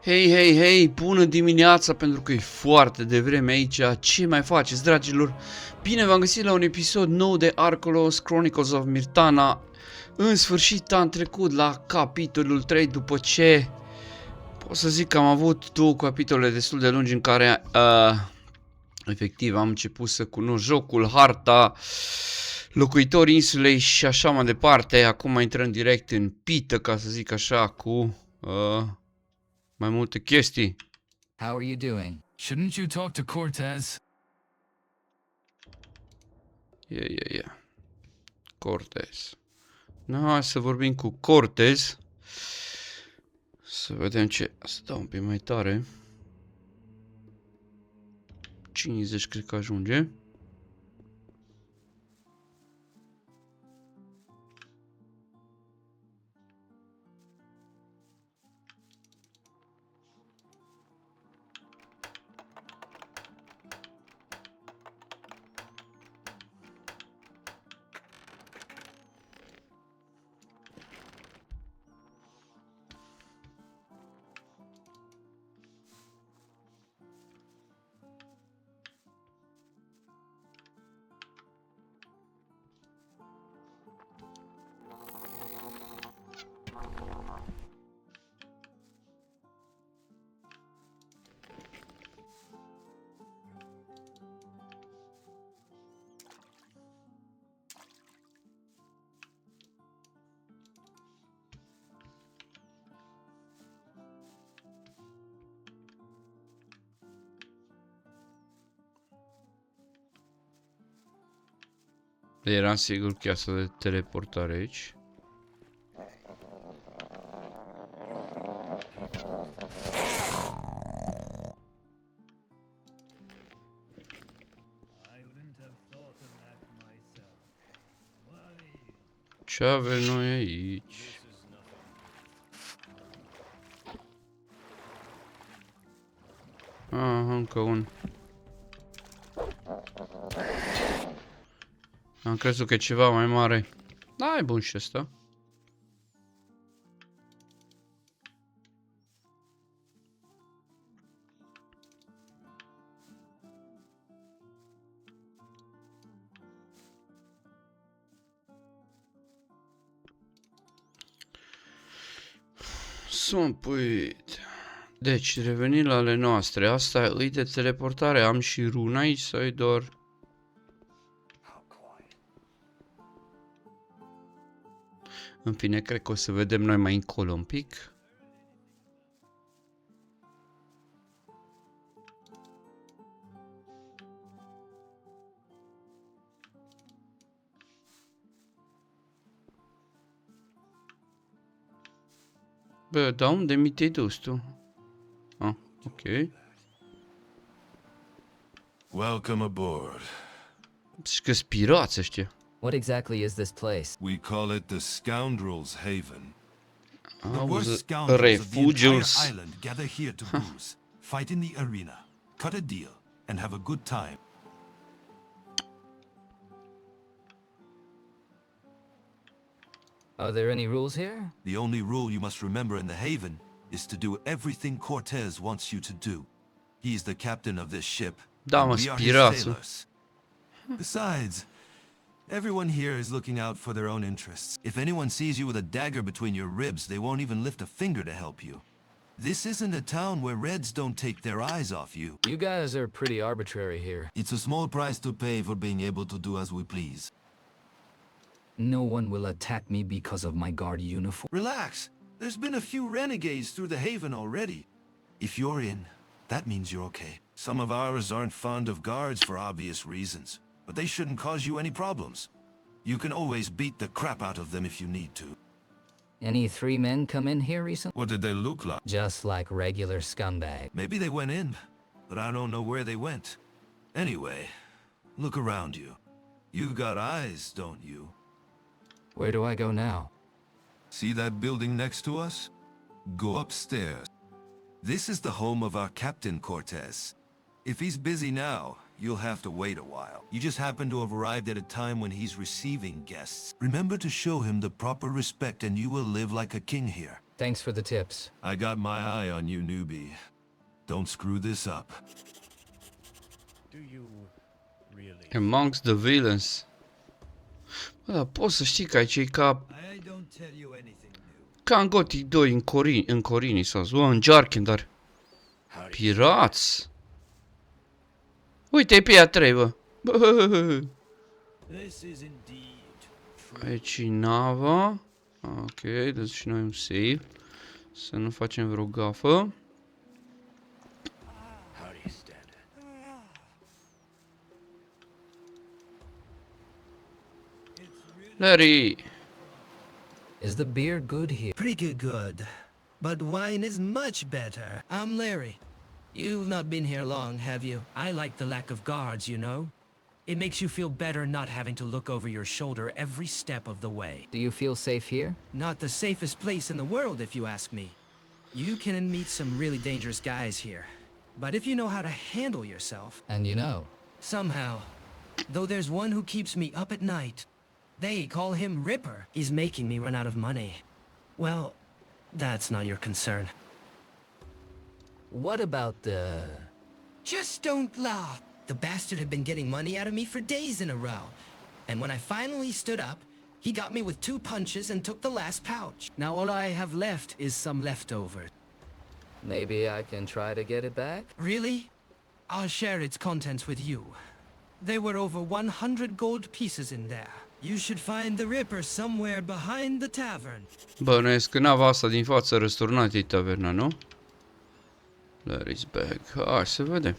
Hei, hei, hei, bună dimineața, pentru că e foarte devreme aici. Ce mai faceți, dragilor? Bine v-am găsit la un episod nou de Archolos, Chronicles of Myrtana. În sfârșit am trecut la capitolul 3 după ce pot să zic că am avut două capitole destul de lungi în care efectiv am început să cunosc jocul, harta, locuitorii insulei și așa mai departe. Acum intrăm direct în pită, ca să zic așa, cu mai multe chestii. How are you doing? Shouldn't you talk to Cortez? Yeah. Cortez. Hai să vorbim cu Cortez. Să vedem ce... Să dau un pic mai tare. 50 cred că ajunge. Eram sigur că asta de teleportare aici. Ce avem noi aici? Încă un. Am crezut că e ceva mai mare. Da, e bun și ăsta. Sunt puit. Deci, revenim la ale noastre. Asta e de teleportare. Am și runa aici sau e doar... În fine, cred că o să vedem noi mai încolo un pic. Bă, dar unde mi te-ai dus tu? Ah, ok. Welcome aboard. Și că-s pirați ăștia. What exactly is this place? We call it the Scoundrels' Haven. The Auzi, worst scoundrels of the entire refugios. island gather here to booze, fight in the arena, cut a deal, and have a good time. Are there any rules here? The only rule you must remember in the Haven is to do everything Cortez wants you to do. He's the captain of this ship, Da, mă, and we are his pirați. sailors. Besides, everyone here is looking out for their own interests. If anyone sees you with a dagger between your ribs, they won't even lift a finger to help you. This isn't a town where Reds don't take their eyes off you. You guys are pretty arbitrary here. It's a small price to pay for being able to do as we please. No one will attack me because of my guard uniform. Relax. There's been a few renegades through the Haven already. If you're in, that means you're okay. Some of ours aren't fond of guards for obvious reasons, but they shouldn't cause you any problems. You can always beat the crap out of them if you need to. Any 3 men come in here recently? What did they look like? Just like regular scumbag. Maybe they went in, but I don't know where they went. Anyway, look around you. You've got eyes, don't you? Where do I go now? See that building next to us? Go upstairs. This is the home of our Captain Cortez. If he's busy now, You'll have to wait a while. You just happen to have arrived at a time when he's receiving guests. Remember to show him the proper respect and you will live like a king here. Thanks for the tips. I got my eye on you, newbie. Don't screw this up. Do you really? Amongst the villains. Bă, dar poți să știi că aici e ca... Ca în Gothic 2, în Corini sau în Jarkin, dar... Pirați! Uite, e pe ea 3, bă! Bă! Aici e nava. Ok, deci și noi un save. Să nu facem vreo gafă. Larry! Is the beer good here? Pretty good. But wine is much better. I'm Larry. You've not been here long, have you? I like the lack of guards, you know. It makes you feel better not having to look over your shoulder every step of the way. Do you feel safe here? Not the safest place in the world, if you ask me. You can meet some really dangerous guys here. But if you know how to handle yourself... And you know. Somehow. Though there's one who keeps me up at night. They call him Ripper. He's making me run out of money. Well, that's not your concern. What about the... Just don't laugh. The bastard had been getting money out of me for days in a row. And when I finally stood up, he got me with 2 punches and took the last pouch. Now all I have left is some leftover. Maybe I can try to get it back? Really? I'll share its contents with you. There were over 100 gold pieces in there. You should find the Ripper somewhere behind the tavern. Bănuiesc că nava asta din față răsturnată e taverna, nu? Larry's bag. Hai să vedem.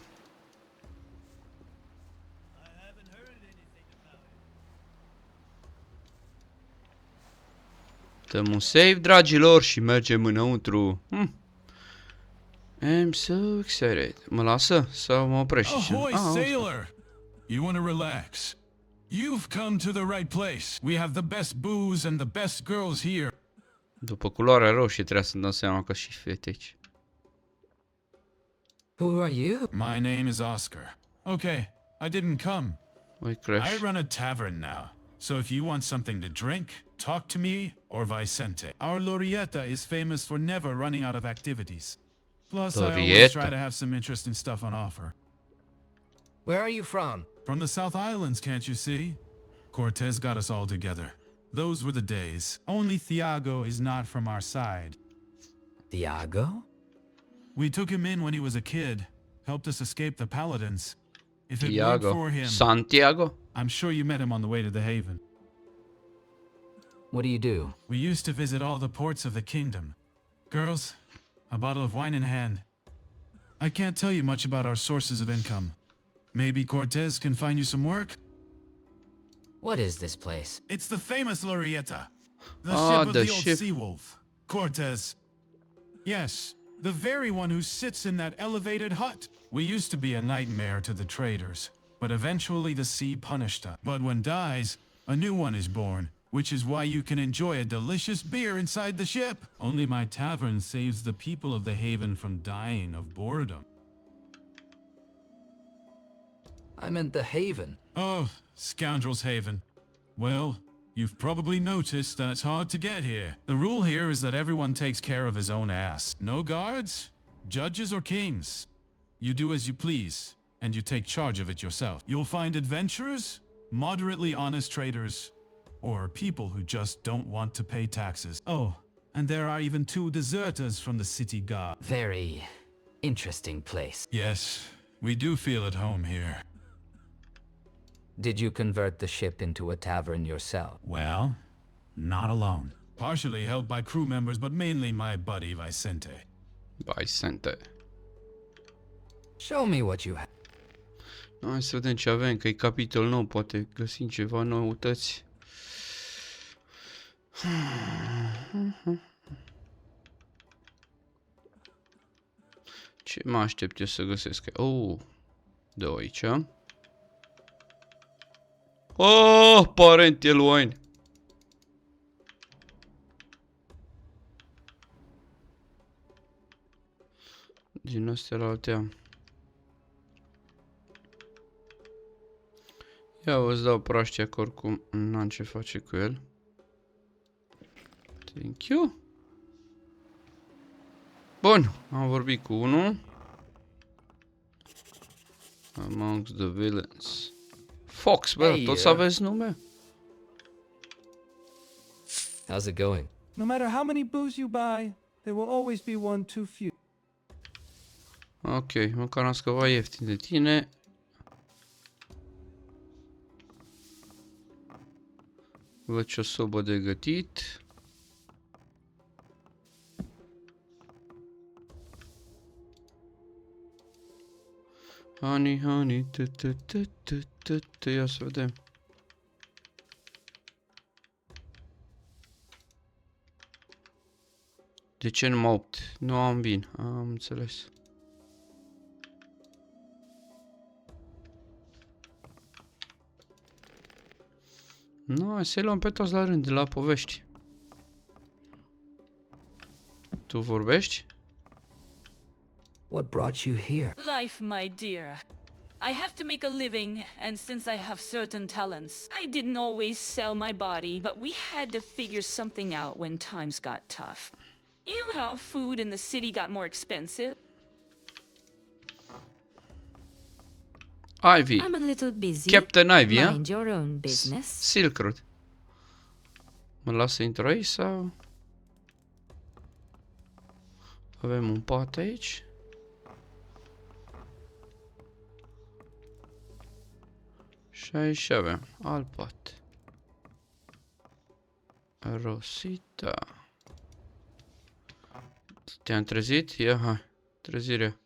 Dăm un save, dragilor, și mergem înăuntru. I'm so excited. Mă lasă sau mă oprește? Ahoy, sailor! You want to relax? You've come to the right place. We have the best booze and the best girls here. După culoarea roșie trebuie să-mi dau seama că și fete aici. Who are you? My name is Oscar. Okay, I didn't come. Oi, Crash. I run a tavern now. So if you want something to drink, talk to me or Vicente. Our Lorietta is famous for never running out of activities. Plus, I always try to have some interesting stuff on offer. Where are you from? From the South Islands, can't you see? Cortez got us all together. Those were the days. Only Thiago is not from our side. Thiago? We took him in when he was a kid. Helped us escape the paladins. If it weren't for him... Santiago? I'm sure you met him on the way to the haven. What do you do? We used to visit all the ports of the kingdom. Girls, a bottle of wine in hand. I can't tell you much about our sources of income. Maybe Cortez can find you some work? What is this place? It's the famous Lorietta. The ship of the old sea wolf. Cortez. Yes, the very one who sits in that elevated hut. We used to be a nightmare to the traders, but eventually the sea punished us. But when dies, a new one is born, which is why you can enjoy a delicious beer inside the ship. Only my tavern saves the people of the haven from dying of boredom. I meant the haven. Oh, Scoundrel's Haven. Well, you've probably noticed that it's hard to get here. The rule here is that everyone takes care of his own ass. No guards, judges or kings. You do as you please, and you take charge of it yourself. You'll find adventurers, moderately honest traders, or people who just don't want to pay taxes. Oh, and there are even 2 deserters from the city guard. Very interesting place. Yes, we do feel at home here. Did you convert the ship into a tavern yourself? Well, not alone. Partially helped by crew members, but mainly my buddy Vicente. Vicente. Show me what you have. Hai să vedem ce avem, că e capitol nou, poate găsim ceva noutăți. Ce mă aștept eu să găsesc? Oh, de aici. Oh, parental wine. Din astea la altea. Ia îți dau praștia că oricum n-am ce face cu el. Thank you. Bun, am vorbit cu unul. Amongst the villains. Fox, bă, Hey, toți aveți nume? How's it going? No matter how many booze you buy, there will always be one too few. Ok, măcar am scăpat ieftin de tine. Văd ce o sobă de gătit. Honey, honey, ia să vedem. De ce numai 8? Nu am bine, am înțeles. Nu, hai să-i luăm pe toți la rând, de la povești. Tu vorbești? What brought you here? Life, my dear. I have to make a living, and since I have certain talents, I didn't always sell my body, but we had to figure something out when times got tough. You know how food in the city got more expensive? Ivy. I'm a little busy. Captain Ivy, ha? Mind your own business. Silk Road. Mă las să intru aici sau... Avem un pat aici. Și aici avem alt pat. Rosita. Te-am trezit? Ia, hai. Trezirea.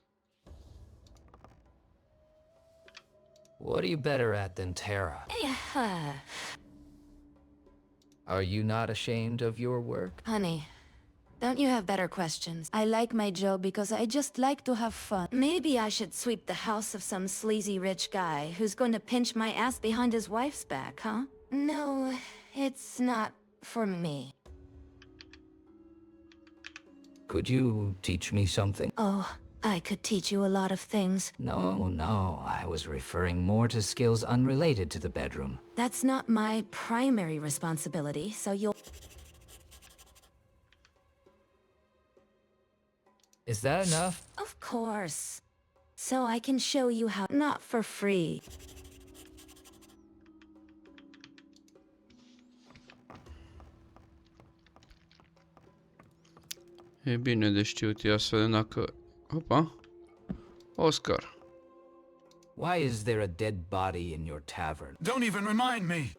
What are you better at than Tara? Are you not ashamed of your work? Honey, don't you have better questions? I like my job because I just like to have fun. Maybe I should sweep the house of some sleazy rich guy who's going to pinch my ass behind his wife's back, huh? No, it's not for me. Could you teach me something? Oh, I could teach you a lot of things. No, I was referring more to skills unrelated to the bedroom. That's not my primary responsibility, so you'll... Is that enough? Of course. So I can show you how... Not for free. E bine de știut, ia să vedem dacă... Opa. Oscar. Why is there a dead body in your tavern? Don't even remind me!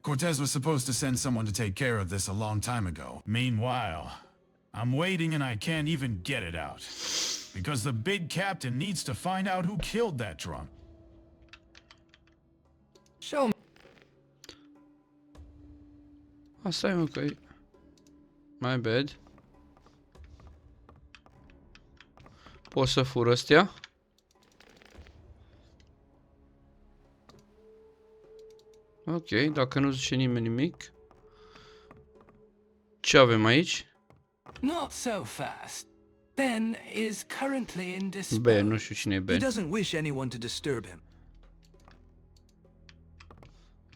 Cortez was supposed to send someone to take care of this a long time ago. Meanwhile, I'm waiting and I can't even get it out. Because the big captain needs to find out who killed that drunk. Show me. Asta e, mă, că e... My bad. Pot să fur ăstea? Ok, dacă nu zice nimeni nimic. Ce avem aici? Not so fast. Ben is currently Ben, indisposed. nu știu cine e He Ben. doesn't wish anyone to disturb him.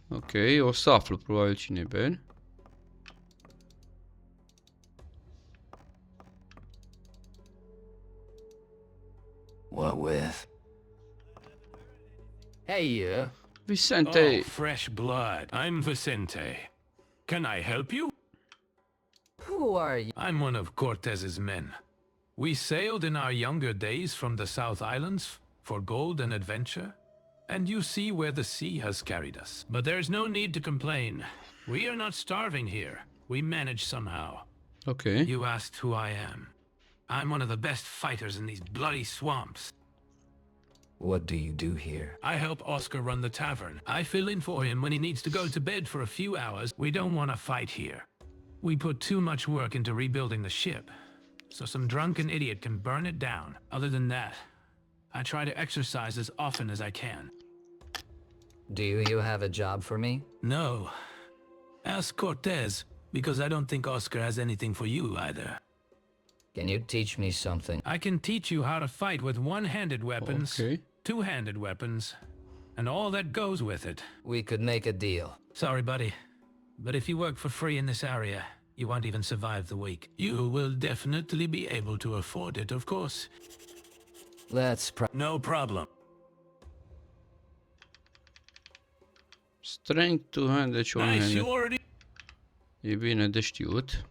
Ok, o să aflu probabil cine e Ben. What with? Hey, Vicente. Oh, fresh blood. I'm Vicente. Can I help you? who are you? I'm one of Cortez's men. We sailed in our younger days from the South Islands for gold and adventure, and you see where the sea has carried us. But there's no need to complain. We are not starving here. We manage somehow. Ok. You asked who I am. I'm one of the best fighters in these bloody swamps. What do you do here? I help Oscar run the tavern. I fill in for him when he needs to go to bed for a few hours. We don't want to fight here. We put too much work into rebuilding the ship, so some drunken idiot can burn it down. Other than that, I try to exercise as often as I can. Do you have a job for me? No. Ask Cortez, because I don't think Oscar has anything for you either. Can you teach me something? I can teach you how to fight with one-handed weapons, Okay. two-handed weapons, and all that goes with it. We could make a deal. Sorry, buddy, but if you work for free in this area, You won't even survive the week. You will definitely be able to afford it, of course. No problem. Strength to hand, deci o Nice, hand. you already... E bine de știut.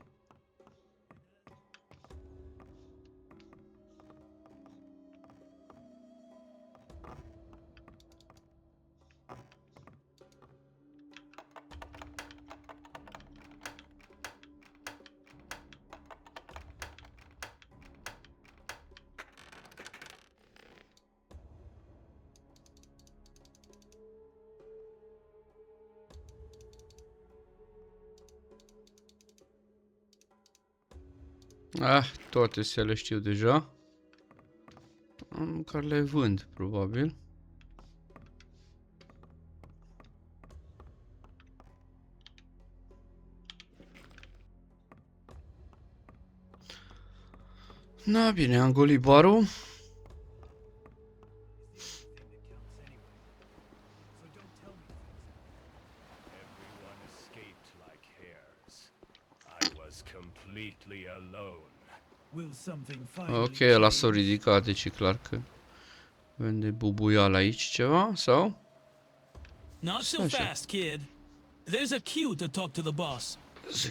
Ah, toate se le știu deja. Am care le vând, probabil. Na bine, am golit barul. Ok, ăla s-a ridicat, deci e clar că vende bubuial aici ceva, sau? Not so fast, kid. There's a queue to talk to the boss.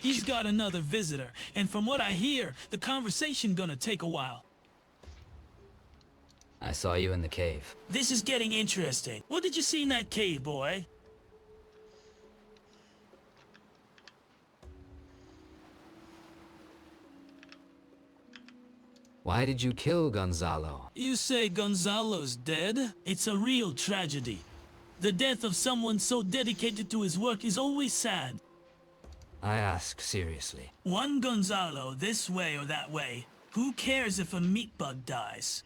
He's got another visitor, and from what I hear, the conversation gonna take a while. I saw you in the cave. This is getting interesting. What did you see in that cave, boy? Why did you kill Gonzalo? You say Gonzalo's dead? It's a real tragedy. The death of someone so dedicated to his work is always sad. I ask seriously. One Gonzalo this way or that way. Who cares if a meat bug dies?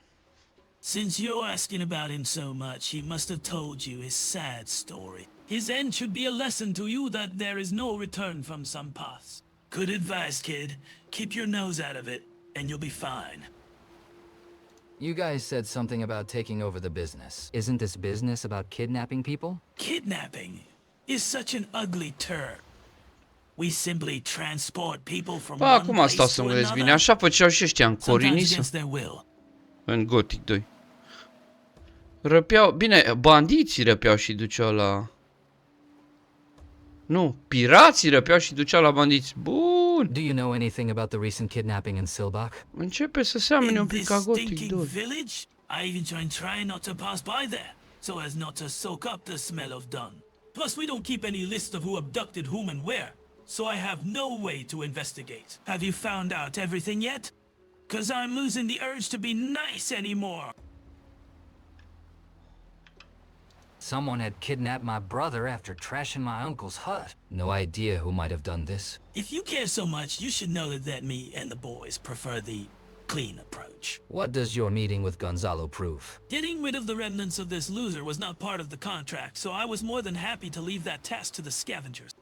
Since you're asking about him so much, he must have told you his sad story. His end should be a lesson to you that there is no return from some paths. Good advice, kid. Keep your nose out of it, and you'll be fine. You guys said something about taking over the business. Isn't this business about kidnapping people? Kidnapping is such an ugly term. We simply transport people from Ba, one acum place stau să to mă gândesc bine, another, așa făceau și ăștia în sometimes Corinisi, against their will. în Gothic 2. Răpeau, bine, bandiții răpeau și duceau la... Nu, pirații răpeau și duceau la bandiți. Bun! Do you know anything about the recent kidnapping in Silbach? Începe să seamene un In pic this ca Gothic stinking 2. village, I even try not to pass by there, so as not to soak up the smell of dung. Plus, we don't keep any list of who abducted whom and where, so I have no way to investigate. Have you found out everything yet? 'Cause I'm losing the urge to be nice anymore. Someone had kidnapped my brother after trashing my uncle's hut. No idea who might have done this. If you care so much, you should know that me and the boys prefer the clean approach. What does your meeting with Gonzalo prove? Getting rid of the remnants of this loser was not part of the contract, so I was more than happy to leave that task to the scavengers.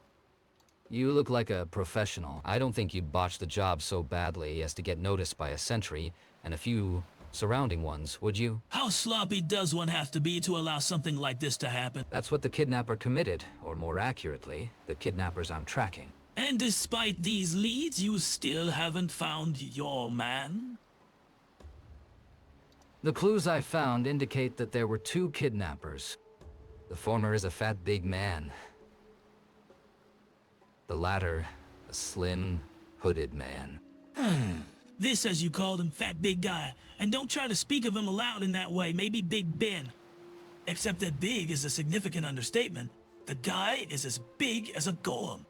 You look like a professional. I don't think you'd botch the job so badly as to get noticed by a sentry and a few surrounding ones, would you? How sloppy does one have to be to allow something like this to happen? That's what the kidnapper committed, or more accurately, the kidnappers I'm tracking. And despite these leads, you still haven't found your man? The clues I found indicate that there were two kidnappers. The former is a fat, big man. The latter, a slim, hooded man. This, as you called him, fat big guy. And don't try to speak of him aloud in that way, maybe Big Ben. Except that big is a significant understatement. The guy is as big as a golem.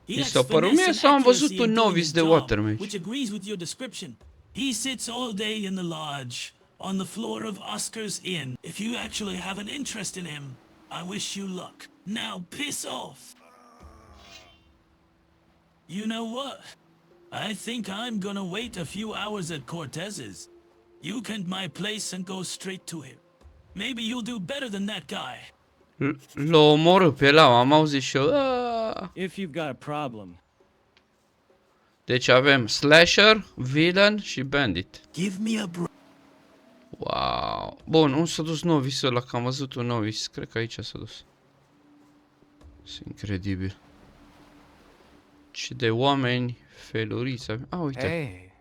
He Mi lacks s-a părut finesse mie and sau am văzut accuracy un in doing novice his de job, Watermage. which agrees with your description. He sits all day in the lodge, on the floor of Oscar's Inn. If you actually have an interest in him, I wish you luck. Now piss off. You know what? I think I'm gonna wait a few hours at Cortez's. You can my place and go straight to him. Maybe you'll do better than that guy. L-a omorât pe ăla, am auzit și eu. Aaaa! If you've got a problem. Deci avem slasher, villain și bandit. Give me a break. Wow. Bun, unde s-a dus novice ăla? Că am văzut un novice. Cred că aici s-a dus. Este incredibil. Ce de oameni feluriți. A, uite. Hey,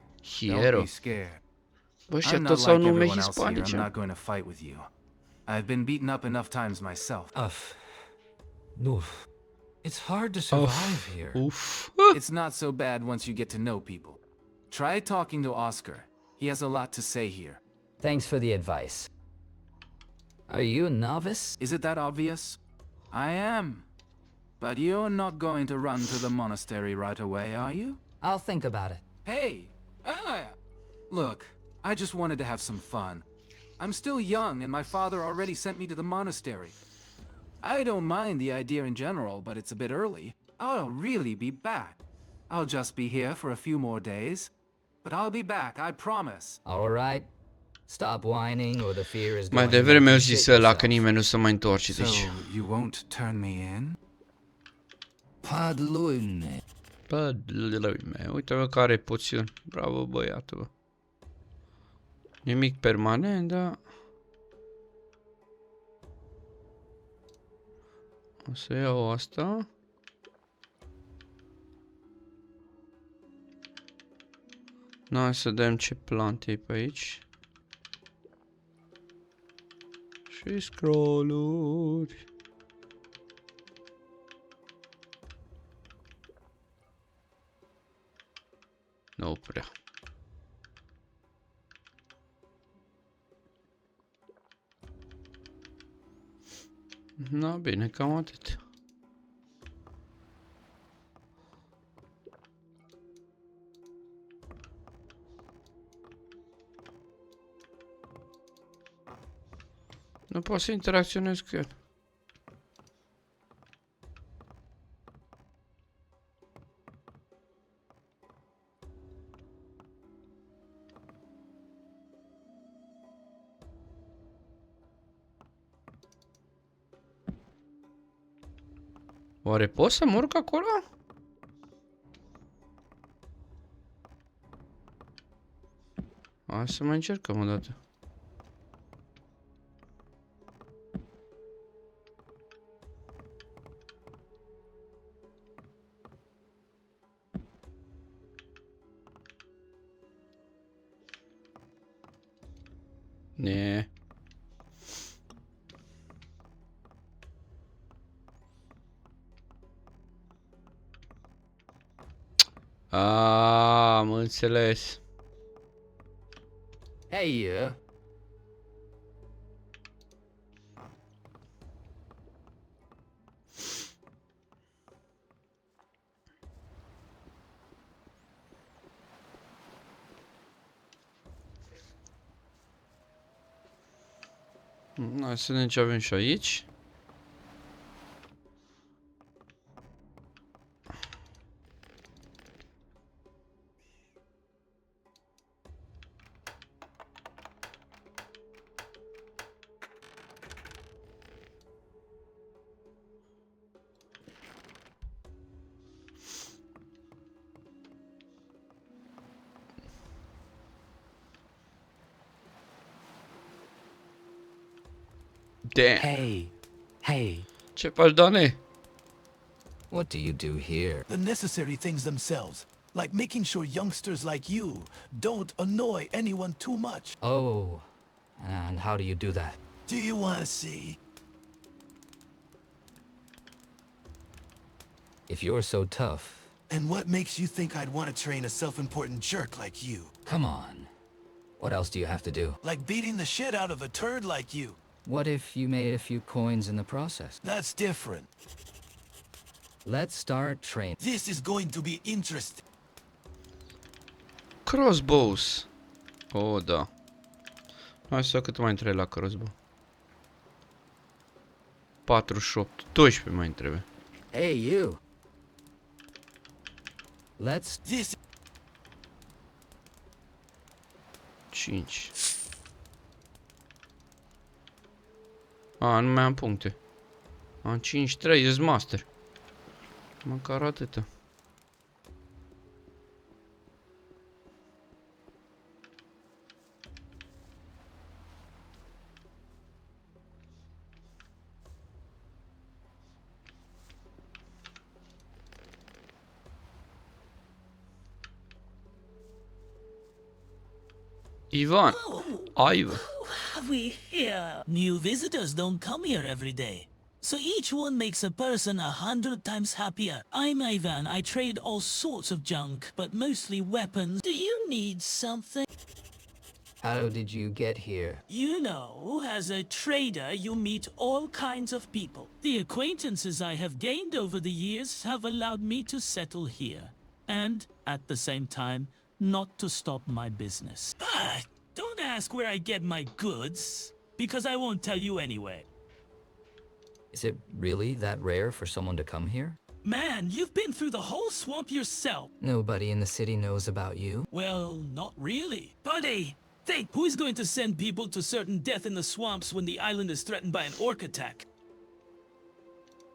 don't Hero. be scared. Bă, ăștia I'm toți not s-au like nume everyone else here. I'm hispanice. not going to fight with you. I've been beaten up enough times myself. Oof. It's hard to survive here. Uf. It's not so bad once you get to know people. Try talking to Oscar. He has a lot to say here. Thanks for the advice. Are you a novice? Is it that obvious? I am. But you're not going to run to the monastery right away, are you? I'll think about it. Hey! Look, I just wanted to have some fun. I'm still young, and my father already sent me to the monastery. I don't mind the idea in general, but it's a bit early. I'll really be back. I'll just be here for a few more days. But I'll be back, I promise. All right. Stop whining or the fear is Mai going to devreme make eu you zis shit ăla că yourself. nimeni nu se mai întoarce de So, aici. you won't turn me in? Padlune. Bă, lume, uite-vă care poțiuni. Bravo, băiatul, bă. Nimic permanent, da. O să iau asta. Noi să vedem ce plante e pe aici. Și scrolluri. Nu prea. Na bine, cam atât. Nu pot să interacționez cu el. Oare pot să mă urc acolo? Hai să mai încercăm o dată. Ne. Am înțeles. Hey, you. Hai să vedem ce avem și aici. Damn. Hey. Ce faci, Dane? What do you do here? The necessary things themselves, like making sure youngsters like you don't annoy anyone too much. Oh, and how do you do that? Do you want to see? If you're so tough, And what makes you think I'd want to train a self-important jerk like you? come on. What else do you have to do? Like beating the shit out of a turd like you. What if you made a few coins in the process? That's different. Let's start training. This is going to be interesting. Crossbows. Oh, da. Hai să cât mai trebuie la crossbow. 48. 12 mai trebuie. Hey, you. Let's... This 5. A, nu mai am puncte. Am 5, 3, e master. Măcar atâta. Ivan. Ivan. We here. New visitors don't come here every day. So each one makes a person 100 times happier. I'm Ivan. I trade all sorts of junk, but mostly weapons. Do you need something? How did you get here? You know, as a trader, you meet all kinds of people. The acquaintances I have gained over the years have allowed me to settle here. And, at the same time, not to stop my business. But don't ask where I get my goods, because I won't tell you anyway. Is it really that rare for someone to come here? Man, you've been through the whole swamp yourself. Nobody in the city knows about you. Well, not really. Buddy, think, who is going to send people to certain death in the swamps when the island is threatened by an orc attack?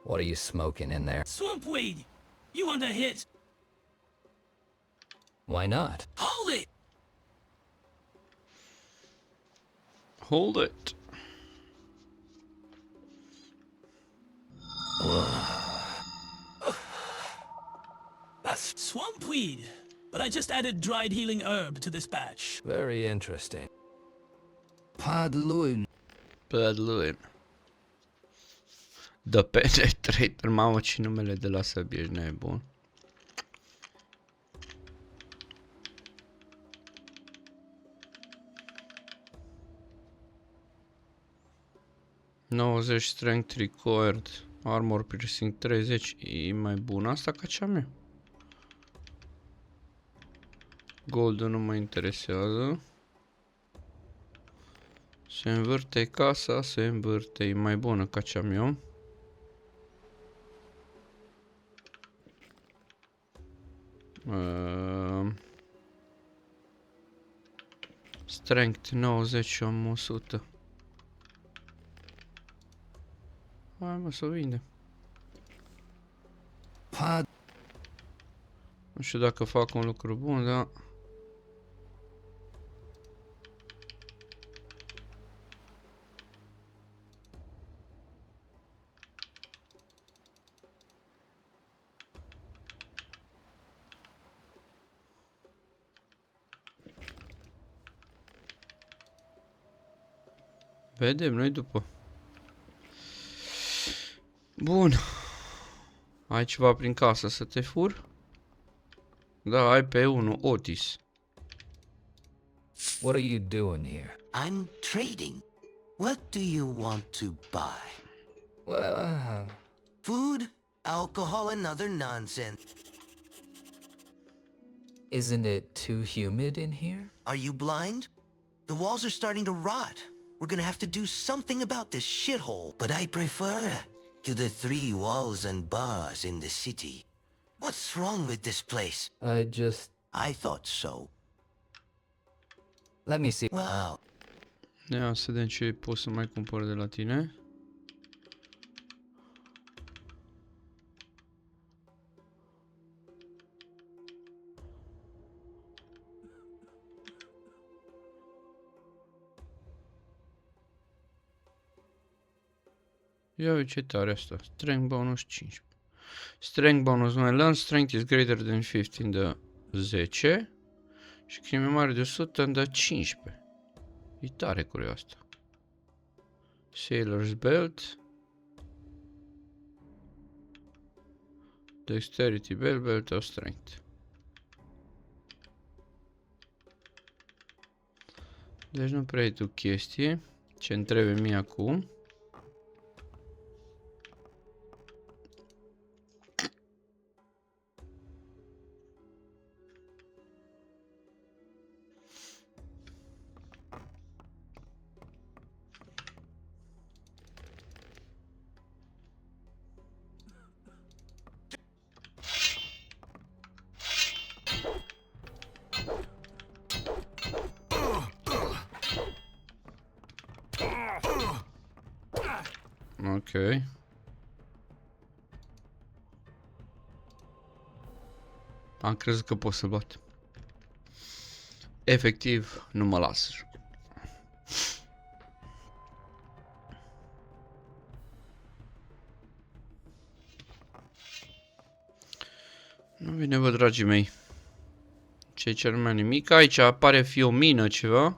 What are you smoking in there? Swamp weed! You want a hit? Why not? Hold it! Hold it. That's swamp weed. But I just added dried healing herb to this batch. Very interesting. Padluin. The Penetrator, mamă, ce numele de la săbi, ești nebun. ...90 strength required, armor piercing 30, e mai bun asta ca cea mea. Goldul nu mă interesează. Se învârte casa, se învârte, e mai bună ca cea mea. Strength 90 și am 100. Hai mă să vinde. Nu știu dacă fac un lucru bun, dar... Vedem noi după. Bun. Ai ceva prin casă să te fur? Da, ai pe unul, Otis. What are you doing here? I'm trading. What do you want to buy? Well, Food, alcohol, and other nonsense. isn't it too humid in here? Are you blind? The walls are starting to rot. We're gonna have to do something about this shithole. But I prefer to the 3 walls and bars in the city. What's wrong with this place? I thought so. Let me see. Wow. Ia să vedem ce pot să mai cumpăr de la tine. Ia uite ce tare asta. Strength bonus 15. Strength bonus mai learn. Strength is greater than 15 de 10. Și crime mare de 100 de 15. E tare curioasă asta. Sailor's belt. Dexterity belt, belt of strength. Deci nu prea ai tu chestii. Ce-mi trebuie mie acum. Ok. Am crezut că pot să-l bat. Efectiv, nu mă las. Nu vine, bă, dragii mei. Ce cer mai nimic. Aici apare fi o mină ceva.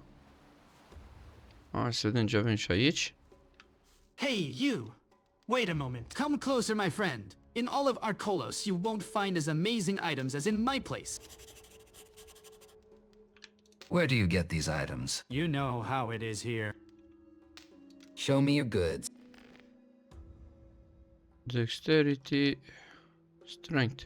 Hai să vedem ce avem și aici. Hey, you! Wait a moment. Come closer, my friend. In all of Archolos, you won't find as amazing items as in my place. Where do you get these items? You know how it is here. Show me your goods. Dexterity, strength.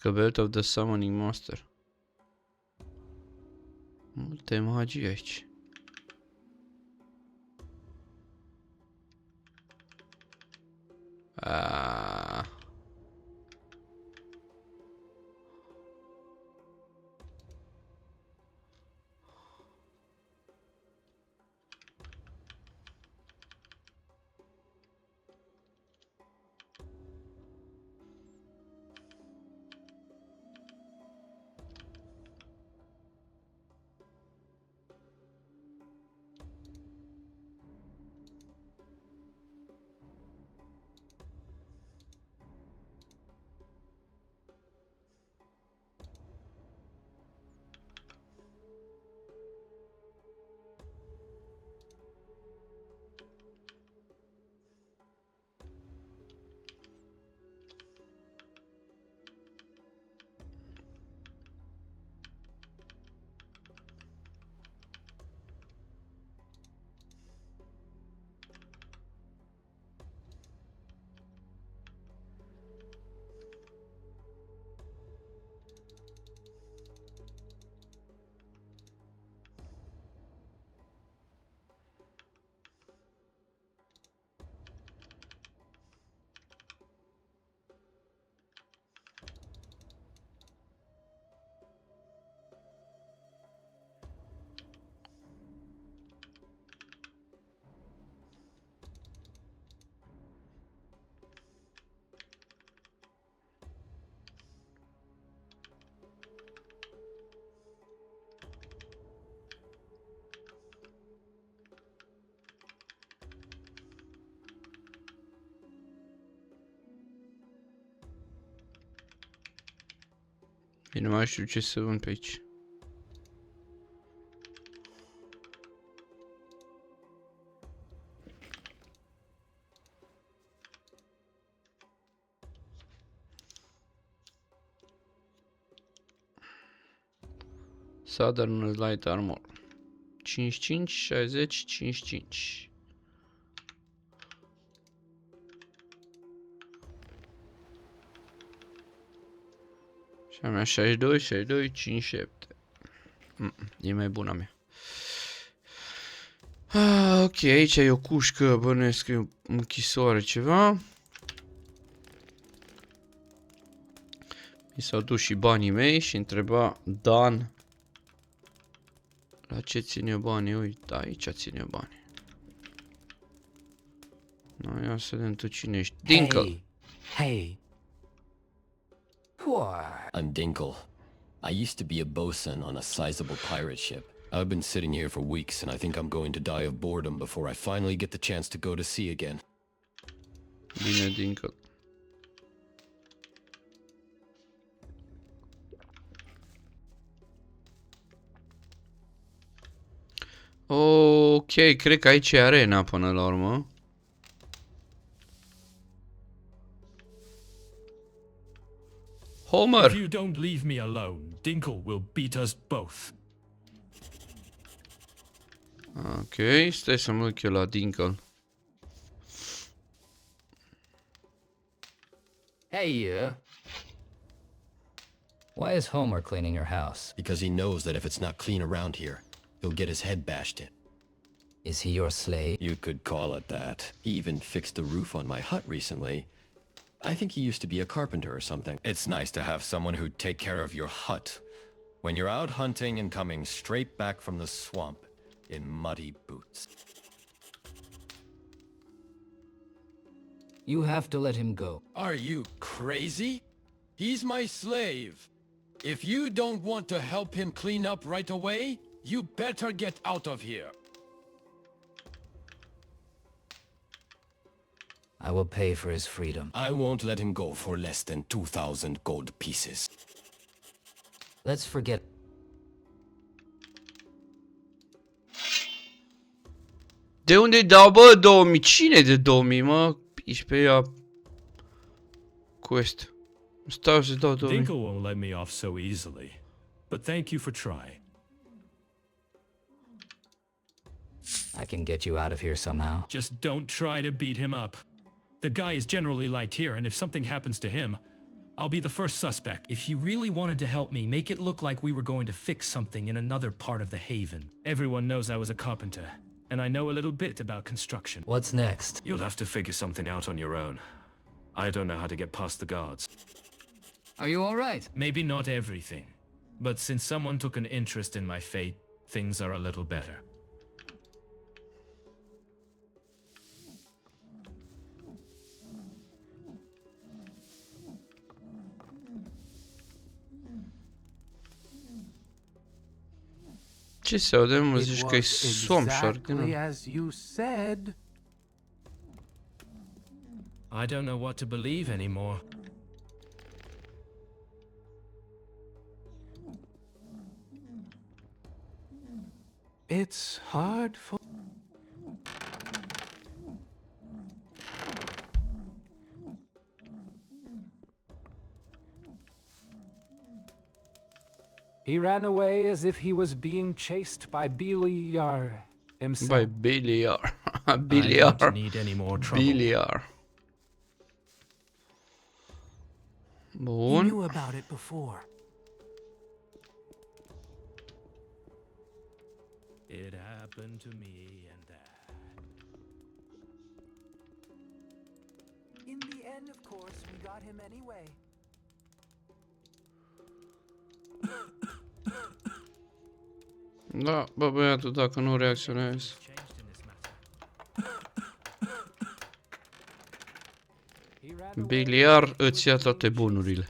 Belt of the Summoning Master. Multe magii aici. Nu mai știu ce să vând pe aici. Southern Light Armor 55, 60, 55. Și a mea 62, 62, 57. E mai bună a mea. Ok, aici e o cușcă, bănuiesc că e o închisoare ceva. Mi s-au dus și banii mei și întreba Dan la ce țin eu banii. Uite, aici țin eu banii. No, ia să vedem tu cine ești. Dinkle! Hey. Who are? I'm Dinkle. I used to be a bosun on a sizable pirate ship. I've been sitting here for weeks and I think I'm going to die of boredom before I finally get the chance to go to sea again. Bine, Dinkle. Ok, cred că aici e arena până la urmă. Homer! If you don't leave me alone, Dinkle will beat us both. Ok, stai să mă uit eu la Dinkle. Hey, you. Why is Homer cleaning your house? Because he knows that if it's not clean around here, he'll get his head bashed in. Is he your slave? You could call it that. He even fixed the roof on my hut recently. I think he used to be a carpenter or something. It's nice to have someone who'd take care of your hut when you're out hunting and coming straight back from the swamp in muddy boots. You have to let him go. Are you crazy? He's my slave. If you don't want to help him clean up right away, you better get out of here. I will pay for his freedom. I won't let him go for less than 2,000 gold pieces. Let's forget. De unde-i dau, bă, 2000? Cine de 2000, mă? Piși pe ea. Quest. Stau să dau 2000. Dinkel won't let me off so easily. But thank you for trying. I can get you out of here somehow. Just don't try to beat him up. The guy is generally liked here, and if something happens to him, I'll be the first suspect. If you really wanted to help me, make it look like we were going to fix something in another part of the haven. Everyone knows I was a carpenter, and I know a little bit about construction. What's next? You'll have to figure something out on your own. I don't know how to get past the guards. Are you all right? Maybe not everything, but since someone took an interest in my fate, things are a little better. Ce se aude, mă, zici că e somn și exactly as you said. I don't know what to believe anymore. It's hard for... He ran away as if he was being chased by Beliar himself. By Beliar. I Beliar. don't need any more trouble. Beliar. He Bun. knew about it before. It happened to me and that. In the end, of course, we got him anyway. Da, bă, băiatul, dacă nu reacționezi. Beliar îți ia toate bunurile.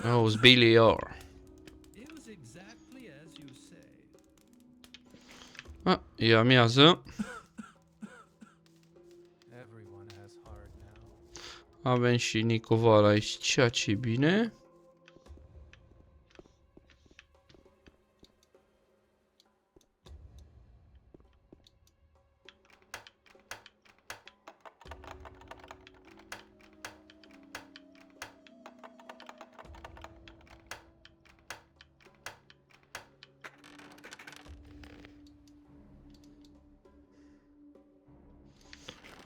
Auzi, Beliar. A, e amiază. Avem și Nicoval aici, ceea ce e bine.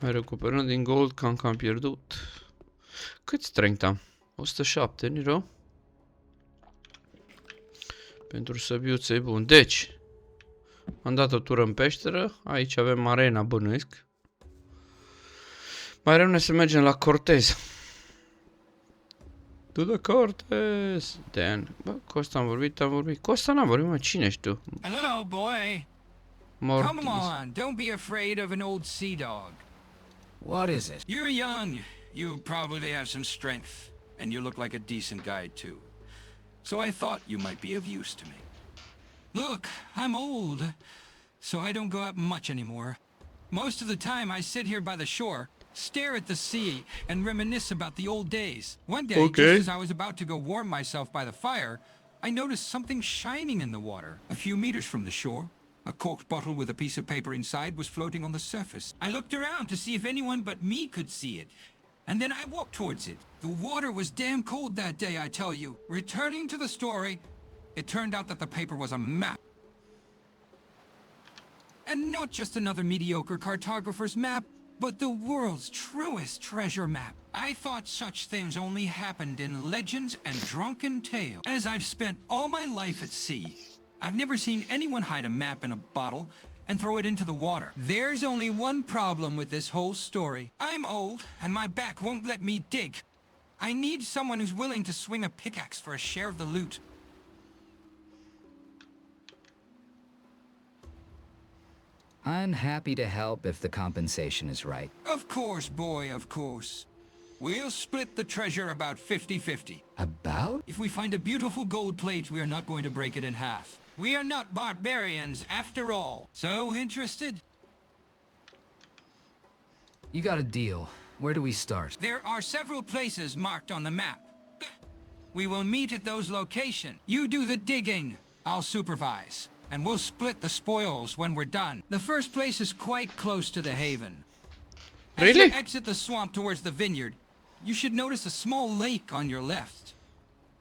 Mai recuperăm din gold că am pierdut. Cât strength am? 107, nu rău? Pentru săbiuță e bun. Deci, am dat o tură în peșteră. Aici avem arena, bănuiesc. Mai rămâne să mergem la Cortez. To the Cortez. Dan. Bă, Costa am vorbit. Costa n-am vorbit, mă, cine ești tu? Hello, boy. Mortis. Come on, don't be afraid of an old sea dog. What is it? You're young. You probably have some strength, and you look like a decent guy too. So I thought you might be of use to me. Look, I'm old, so I don't go out much anymore. Most of the time I sit here by the shore, stare at the sea, and reminisce about the old days. One day, just as I was about to go warm myself by the fire, I noticed something shining in the water, a few meters from the shore. A corked bottle with a piece of paper inside was floating on the surface. I looked around to see if anyone but me could see it, and then I walked towards it. The water was damn cold that day, I tell you. Returning to the story, it turned out that the paper was a map. And not just another mediocre cartographer's map, but the world's truest treasure map. I thought such things only happened in legends and drunken tales. As I've spent all my life at sea, I've never seen anyone hide a map in a bottle and throw it into the water. There's only one problem with this whole story. I'm old, and my back won't let me dig. I need someone who's willing to swing a pickaxe for a share of the loot. I'm happy to help if the compensation is right. Of course, boy, of course. We'll split the treasure about 50-50. About? If we find a beautiful gold plate, we are not going to break it in half. We are not barbarians, after all. So interested? You got a deal. Where do we start? There are several places marked on the map. We will meet at those locations. You do the digging. I'll supervise. And we'll split the spoils when we're done. The first place is quite close to the haven. As Really? you exit the swamp towards the vineyard, you should notice a small lake on your left.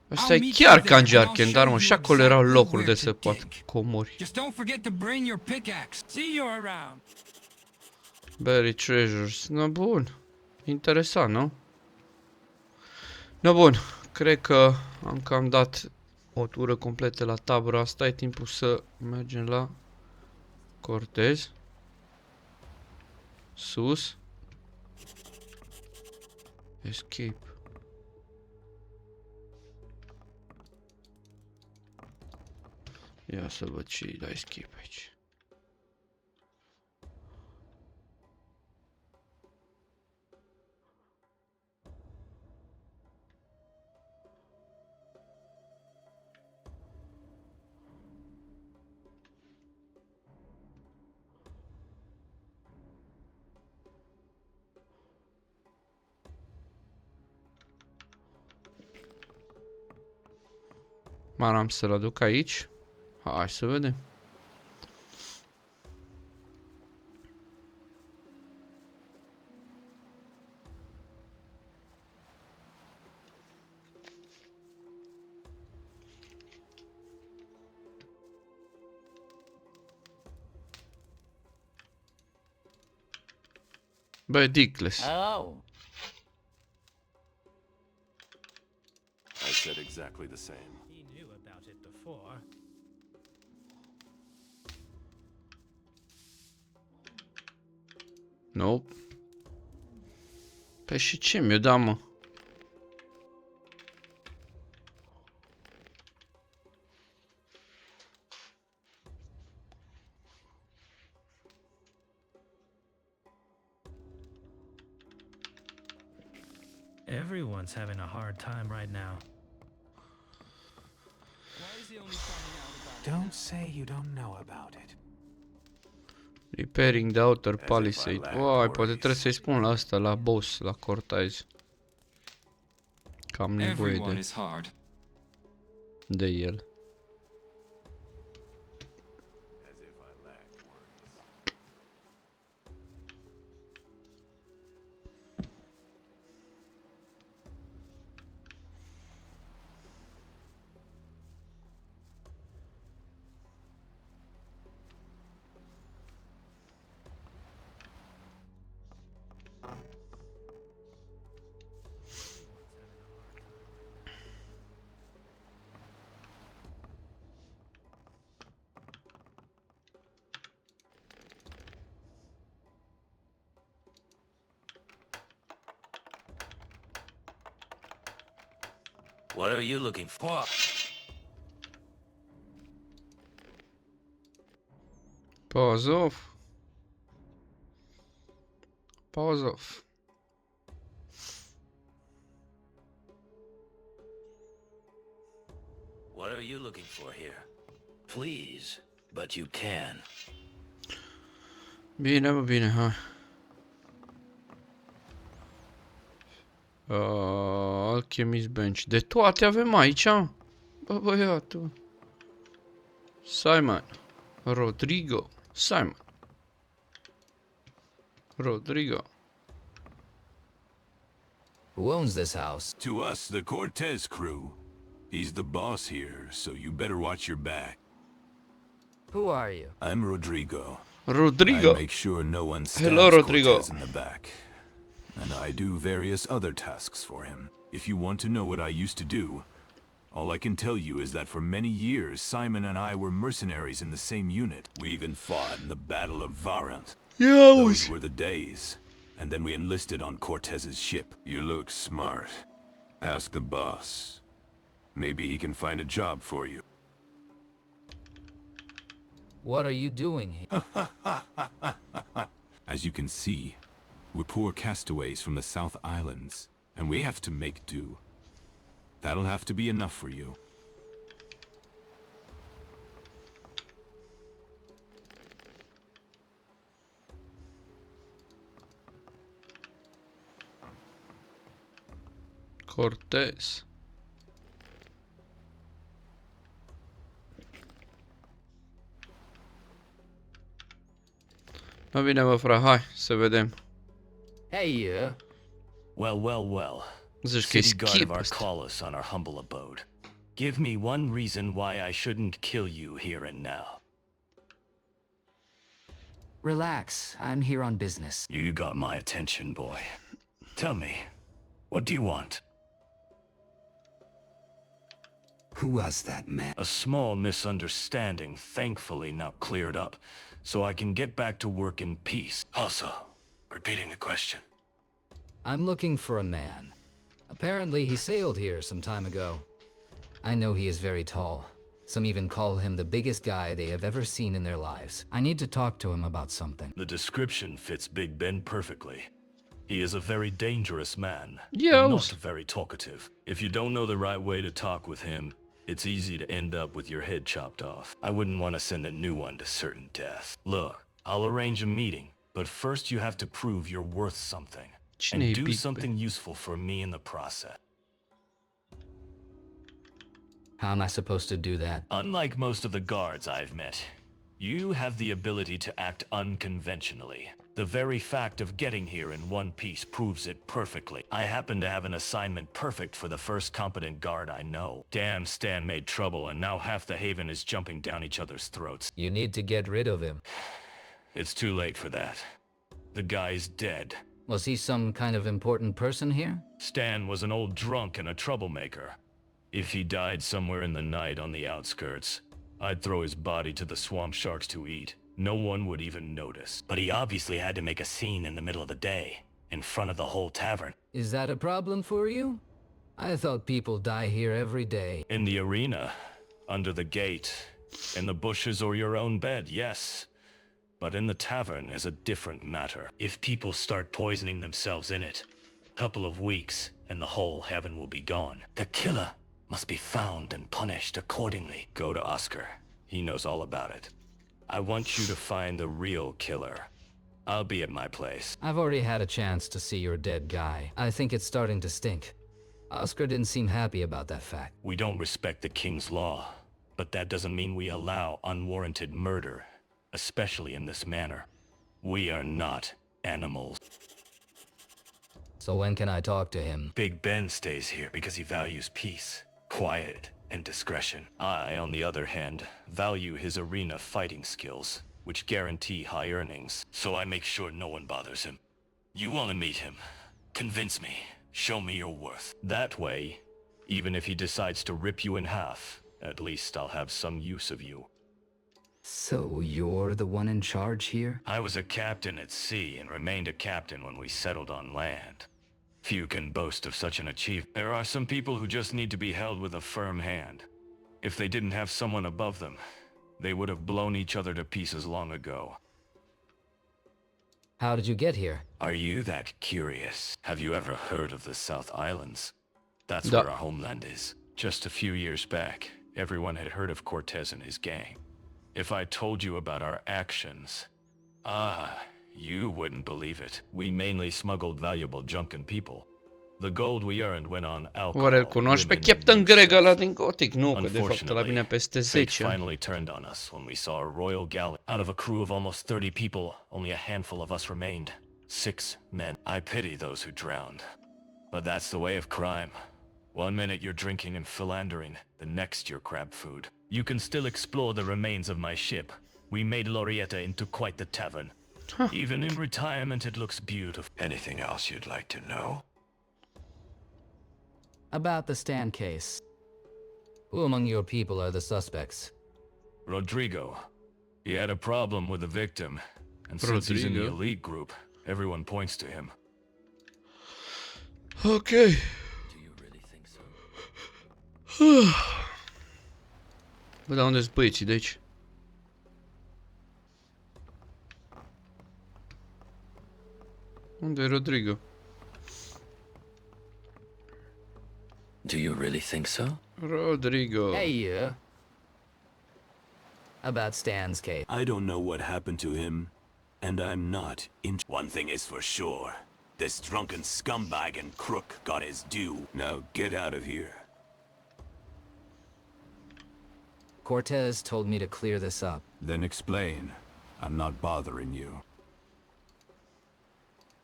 Asta e chiar ca în Jarken, dar mă, și acolo erau locuri de să poată comori. Just don't forget to bring your pickaxe. See you around. Buried treasures. No, bun. Interesant, nu? No, bun. Cred că am cam dat o tură completă la tabăra asta. E timpul să mergem la Cortez. Sus. Escape. Ia să văd ce la escape aici. Mai am să-l aduc aici. Hai să vedem. Ridiculous. Hello. I said exactly the same. He knew about it before. Nope. Păi și ce mi-o da, mă? Everyone's having a hard time right now. Don't say you don't know about it. Repairing the outer palisade. Uai, poate trebuie să-i spun la asta, la boss, la Cortez. Că am nevoie de el. What are you looking for? Pause off. Pause off. What are you looking for here? Please, but you can. Bine, bă, bine, hai. Alchemist Bench. De toate avem aici. Bă, băiatul. Simon. Rodrigo. Simon. Rodrigo. Who owns this house? To us, the Cortez crew. He's the boss here, so you better watch your back. Who are you? I'm Rodrigo. Rodrigo. I make sure no one stabs Hello, Rodrigo. Cortez in the back. And I do various other tasks for him. If you want to know what I used to do, all I can tell you is that for many years, Simon and I were mercenaries in the same unit. We even fought in the Battle of Varant. Those were the days. And then we enlisted on Cortez's ship. You look smart. Ask the boss. Maybe he can find a job for you. What are you doing here? As you can see, we're poor castaways from the South Islands, and we have to make do. That'll have to be enough for you. Cortez. No bine, mă, fra, hai să vedem. Hey, Well, well, well. Zici că e City guard of skip ăsta. Archolos on our humble abode. Give me one reason why I shouldn't kill you here and now. Relax, I'm here on business. You got my attention, boy. Tell me, what do you want? Who was that man? A small misunderstanding, thankfully now cleared up, so I can get back to work in peace. Also, repeating the question. I'm looking for a man. Apparently he sailed here some time ago. I know he is very tall. Some even call him the biggest guy they have ever seen in their lives. I need to talk to him about something. The description fits Big Ben perfectly. He is a very dangerous man, Yes. and not very talkative. If you don't know the right way to talk with him, it's easy to end up with your head chopped off. I wouldn't want to send a new one to certain death. Look, I'll arrange a meeting, but first you have to prove you're worth something. And do something useful for me in the process. How am I supposed to do that? Unlike most of the guards I've met, you have the ability to act unconventionally. The very fact of getting here in one piece proves it perfectly. I happen to have an assignment perfect for the first competent guard I know. Damn, Stan made trouble, and now half the Haven is jumping down each other's throats. You need to get rid of him. It's too late for that. The guy's dead. Was he some kind of important person here? Stan was an old drunk and a troublemaker. If he died somewhere in the night on the outskirts, I'd throw his body to the swamp sharks to eat. No one would even notice. But he obviously had to make a scene in the middle of the day, in front of the whole tavern. Is that a problem for you? I thought people die here every day. In the arena, under the gate, in the bushes or your own bed, yes. But in the tavern is a different matter. If people start poisoning themselves in it, a couple of weeks and the whole heaven will be gone. The killer must be found and punished accordingly. Go to Oscar. He knows all about it. I want you to find the real killer. I'll be at my place. I've already had a chance to see your dead guy. I think it's starting to stink. Oscar didn't seem happy about that fact. We don't respect the king's law, but that doesn't mean we allow unwarranted murder, especially in this manner. We are not animals. So when can I talk to him? Big Ben stays here because he values peace, quiet, and discretion. I, on the other hand, value his arena fighting skills, which guarantee high earnings, so I make sure no one bothers him. You want to meet him? Convince me. Show me your worth. That way, even if he decides to rip you in half, at least I'll have some use of you. So you're the one in charge here? I was a captain at sea and remained a captain when we settled on land. Few can boast of such an achievement. There are some people who just need to be held with a firm hand. If they didn't have someone above them, they would have blown each other to pieces long ago. How did you get here? Are you that curious? Have you ever heard of the South Islands? That's where our homeland is. Just a few years back, everyone had heard of Cortez and his gang. If I told you about our actions, you wouldn't believe it. We mainly smuggled valuable junk and people. The gold we earned went on alcohol. Oare îl cunoști pe Captain Greg ăla din Gothic? Nu, că de fapt ăla vine peste Fate 10. finally turned on us when we saw a royal galley. Out of a crew of almost 30 people, only a handful of us remained. 6 men. I pity those who drowned. But that's the way of crime. One minute you're drinking and philandering, the next you're crab food. You can still explore the remains of my ship. We made Lorietta into quite the tavern. Even in retirement it looks beautiful. Anything else you'd like to know? About the Stan case. Who among your people are the suspects? Rodrigo. He had a problem with the victim, and since he's in the elite group, everyone points to him. Okay. Bă, dar unde-s băieții de aici? Unde e Rodrigo? Do you really think so? Rodrigo. Hey, about Stan's case. I don't know what happened to him, and I'm not in. One thing is for sure. This drunken scumbag and crook got his due. Now get out of here. Cortez told me to clear this up. Then explain. I'm not bothering you.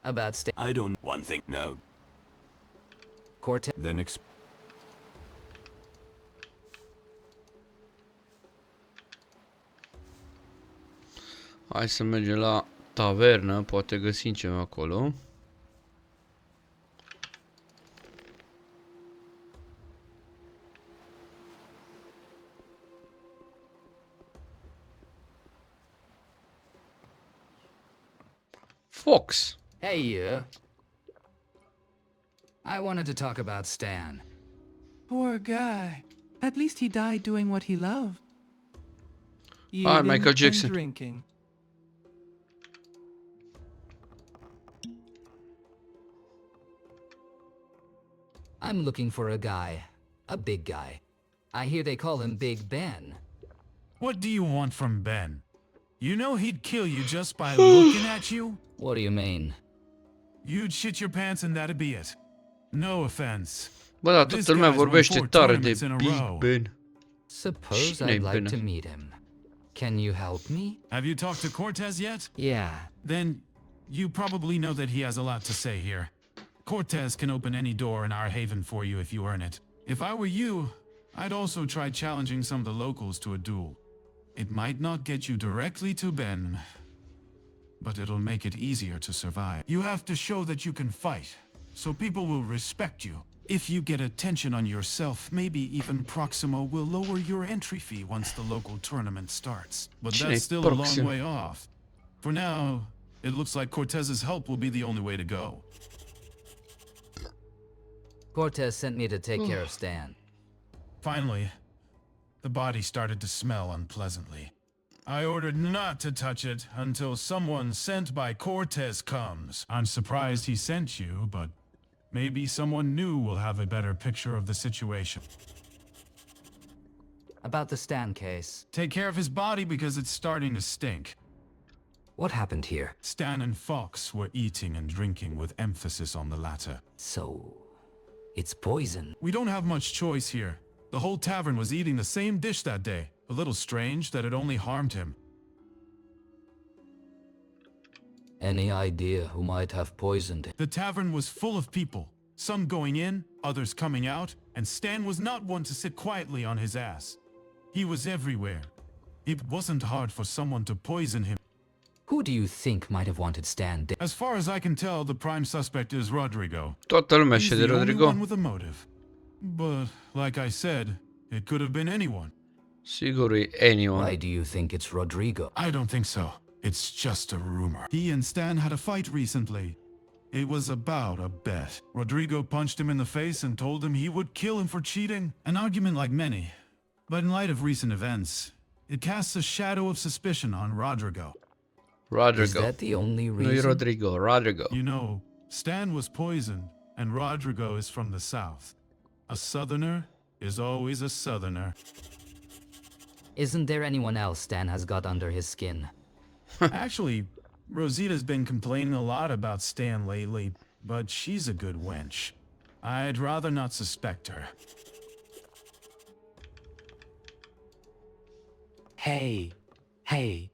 About I don't... One thing, no. Cortez... Then Hai să mergem la tavernă, poate găsim ceva acolo. Fox. Hey, you. I wanted to talk about Stan. Poor guy. At least he died doing what he loved. Ah, Michael Eating and Jackson. drinking. I'm looking for a guy. A big guy. I hear they call him Big Ben. What do you want from Ben? You know he'd kill you just by looking at you? What do you mean? You'd shit your pants and that'd be it. No offense. Bă, dar toată lumea vorbește tare de Big Ben. Suppose I'd like to meet him. Can you help me? Have you talked to Cortez yet? Yeah. Then you probably know that he has a lot to say here. Cortez can open any door in our haven for you if you earn it. If I were you, I'd also try challenging some of the locals to a duel. It might not get you directly to Ben, but it'll make it easier to survive. You have to show that you can fight, so people will respect you. If you get attention on yourself, maybe even Proximo will lower your entry fee once the local tournament starts. But that's still a long way off. For now, it looks like Cortez's help will be the only way to go. Cortez sent me to take care of Stan. Finally, the body started to smell unpleasantly. I ordered not to touch it until someone sent by Cortez comes. I'm surprised he sent you, but maybe someone new will have a better picture of the situation. About the Stan case. Take care of his body because it's starting to stink. What happened here? Stan and Fox were eating and drinking with emphasis on the latter. So, it's poison. We don't have much choice here. The whole tavern was eating the same dish that day. A little strange that it only harmed him. Any idea who might have poisoned him? The tavern was full of people, some going in, others coming out, and Stan was not one to sit quietly on his ass. He was everywhere. It wasn't hard for someone to poison him. Who do you think might have wanted Stan dead? As far as I can tell, the prime suspect is Rodrigo. Toată lumea He's știe de the only Rodrigo. one with a motive. But, like I said, it could have been anyone. Sigur e anyone. Why do you think it's Rodrigo? I don't think so. It's just a rumor. He and Stan had a fight recently. It was about a bet. Rodrigo punched him in the face and told him he would kill him for cheating. An argument like many. But in light of recent events, it casts a shadow of suspicion on Rodrigo. Rodrigo. Is that the only reason? Nu-i Rodrigo, Rodrigo. You know, Stan was poisoned, and Rodrigo is from the south. A southerner is always a southerner. Isn't there anyone else Stan has got under his skin? Actually, Rosita's been complaining a lot about Stan lately, but she's a good wench. I'd rather not suspect her. Hey, hey.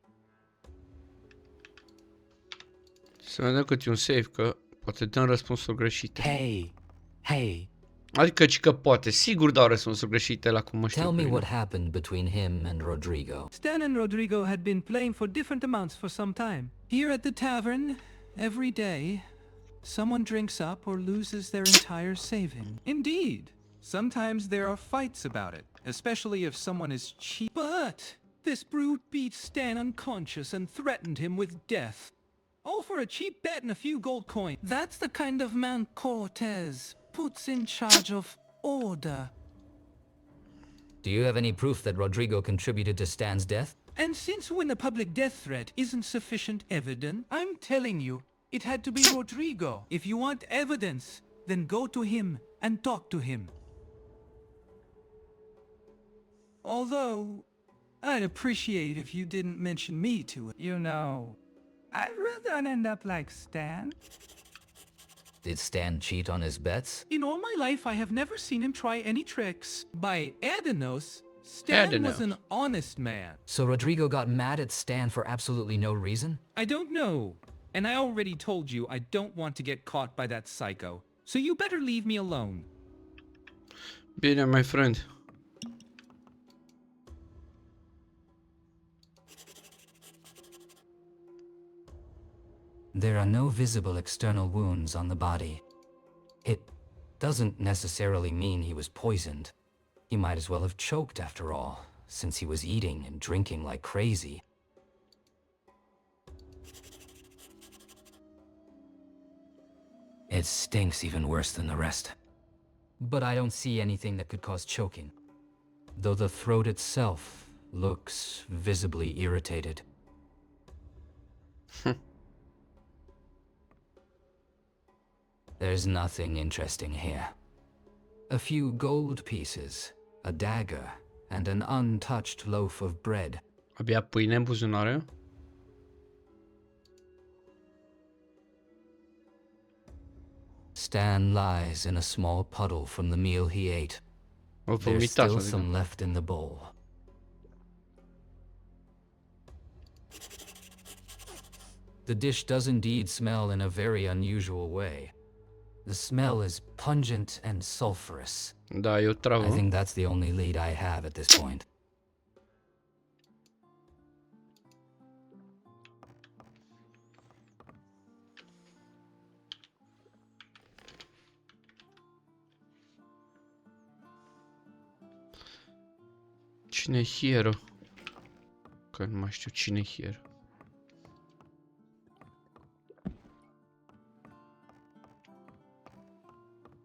Să vedem cât e un save, că poate dăm răspunsuri greșite. Hey, hey. Adică că poate, sigur dau răspunsuri greșite la cum mă știu. Tell me what happened between him and Rodrigo. Stan and Rodrigo had been playing for different amounts for some time. Here at the tavern, every day, someone drinks up or loses their entire saving. Indeed. Sometimes there are fights about it, especially if someone is cheap. But this brute beat Stan unconscious and threatened him with death. All for a cheap bet and a few gold coins. That's the kind of man Cortez puts in charge of order. Do you have any proof that Rodrigo contributed to Stan's death? And since when a public death threat isn't sufficient evidence, I'm telling you, it had to be Rodrigo. If you want evidence, then go to him and talk to him. Although, I'd appreciate if you didn't mention me to it. You know, I'd rather not end up like Stan. Did Stan cheat on his bets? In all my life, I have never seen him try any tricks. By Adenos, Stan was an honest man. So Rodrigo got mad at Stan for absolutely no reason? I don't know. And I already told you I don't want to get caught by that psycho. So you better leave me alone. Bine, my friend. There are no visible external wounds on the body. It doesn't necessarily mean he was poisoned. He might as well have choked after all, since he was eating and drinking like crazy. It stinks even worse than the rest. But I don't see anything that could cause choking, though the throat itself looks visibly irritated. There's nothing interesting here. A few gold pieces, a dagger, and an untouched loaf of bread. Abia pâine în buzunare? Stan lies in a small puddle from the meal he ate. There's still some left in the bowl. The dish does indeed smell in a very unusual way. The smell is pungent and sulfurous. Da, e o travă. I think that's the only lead I have at this point. Cine hieră? Că nu mai știu cine hieră.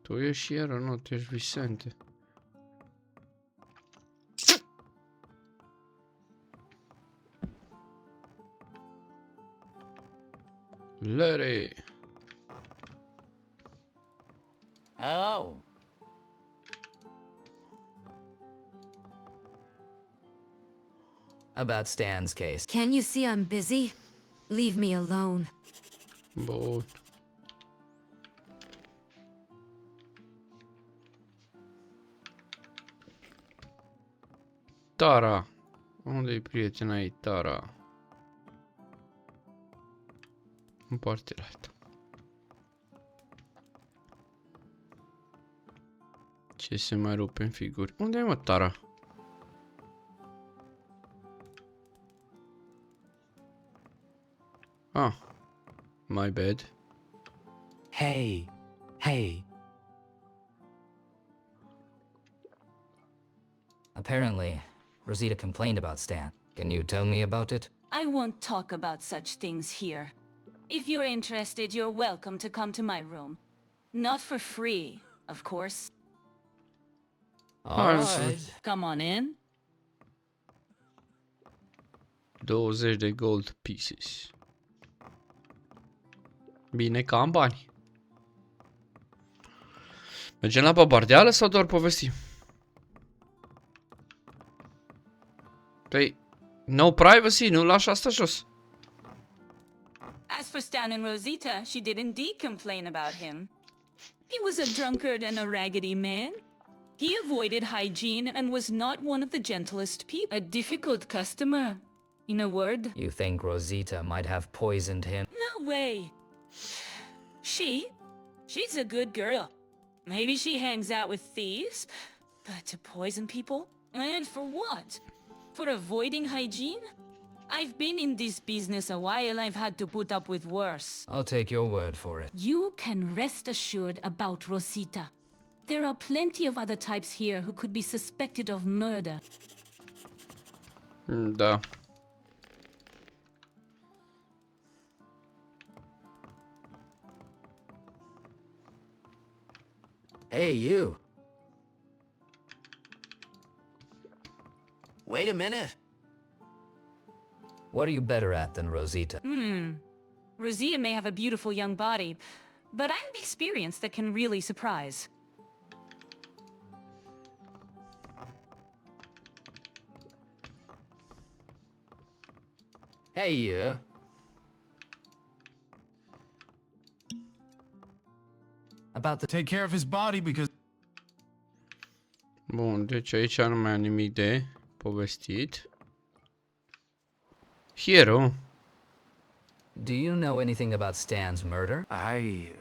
Tu ești hieră, nu, tu ești Vicente. Larry. Hello. About Stan's case. Can you see I'm busy? Leave me alone. Bun. Tara. Unde-i prietena ei, Tara? În partea alta. Ce se mai rupe în figuri? Unde-i, mă, Tara? Ah, my bad. Hey. Apparently, Rosita complained about Stan. Can you tell me about it? I won't talk about such things here. If you're interested, you're welcome to come to my room. Not for free, of course. All right. Come on in. 20 de gold pieces. Bine, că am bani. Mergem la babardeală sau doar povestim? Păi, no privacy, nu lași asta jos. As for Stan and Rosita, she did indeed complain about him. He was a drunkard and a raggedy man. He avoided hygiene and was not one of the gentlest people. A difficult customer, in a word. You think Rosita might have poisoned him? No way. She's a good girl. Maybe she hangs out with thieves, but to poison people? And for what? For avoiding hygiene? I've been in this business a while. I've had to put up with worse. I'll take your word for it. You can rest assured about Rosita. There are plenty of other types here who could be suspected of murder. Da. Hey, you. Wait a minute. What are you better at than Rosita? Rosita may have a beautiful young body, but I have experience that can really surprise. Hey, you. About the... Take care of his body because... Bun, deci aici nu mai am nimic de povestit. Hero. Do you know anything about Stan's murder? I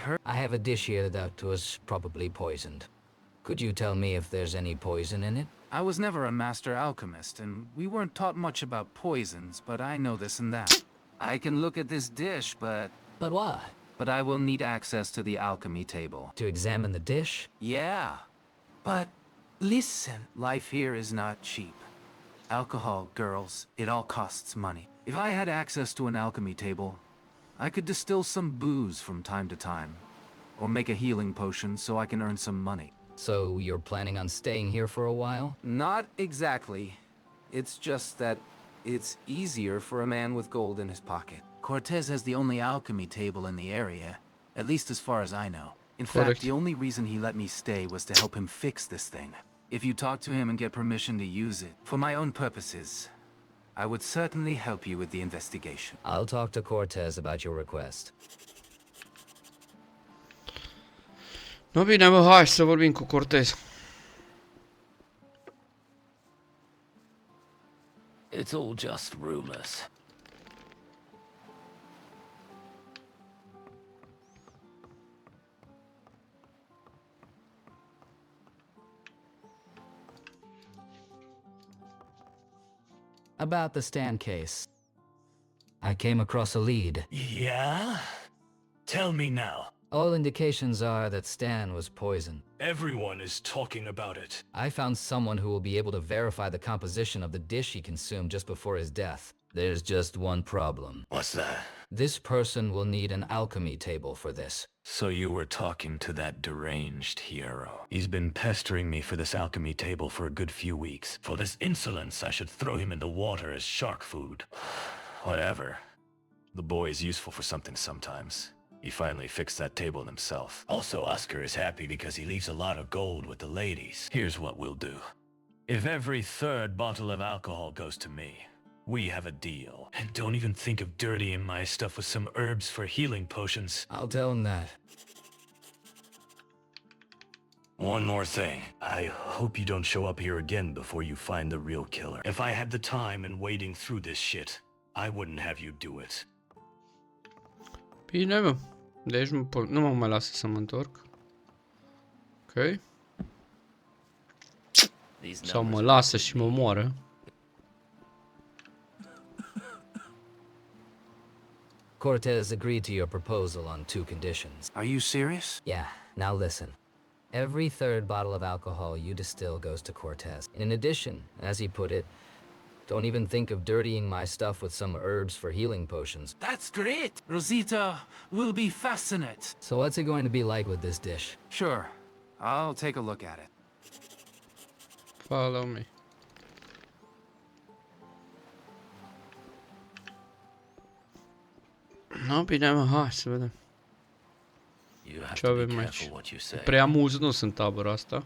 heard... I have a dish here that was probably poisoned. Could you tell me if there's any poison in it? I was never a master alchemist, and we weren't taught much about poisons, but I know this and that. I can look at this dish, but... But what? But I will need access to the alchemy table. To examine the dish? Yeah. But listen, life here is not cheap. Alcohol, girls, it all costs money. If I had access to an alchemy table, I could distill some booze from time to time. Or make a healing potion so I can earn some money. So you're planning on staying here for a while? Not exactly. It's just that it's easier for a man with gold in his pocket. Cortez has the only alchemy table in the area, at least as far as I know. In fact, the only reason he let me stay was to help him fix this thing. If you talk to him and get permission to use it, for my own purposes, I would certainly help you with the investigation. I'll talk to Cortez about your request. No bine, bă, hai să vorbim cu Cortez. It's all just rumors. About the Stan case. I came across a lead. Yeah? Tell me now. All indications are that Stan was poisoned. Everyone is talking about it. I found someone who will be able to verify the composition of the dish he consumed just before his death. There's just one problem. What's that? This person will need an alchemy table for this. So you were talking to that deranged hero. He's been pestering me for this alchemy table for a good few weeks. For this insolence, I should throw him in the water as shark food. Whatever. The boy is useful for something sometimes. He finally fixed that table himself. Also, Oscar is happy because he leaves a lot of gold with the ladies. Here's what we'll do. If every third bottle of alcohol goes to me, we have a deal. And don't even think of dirtying my stuff with some herbs for healing potions. I'll tell him that. One more thing. I hope you don't show up here again before you find the real killer. If I had the time and wading through this shit, I wouldn't have you do it. Bine, bă. Deci nu mă mai lasă să mă întorc. Ok. Sau mă lasă și mă moară. Cortez agreed to your proposal on 2 conditions. Are you serious? Yeah, now listen. Every third bottle of alcohol you distill goes to Cortez. In addition, as he put it, don't even think of dirtying my stuff with some herbs for healing potions. That's great! Rosita will be fascinated. So what's it going to be like with this dish? Sure. I'll take a look at it. Follow me. No, bine, mă, hai să vedem. Ce avem aici? Prea mulți nu sunt tabăra asta.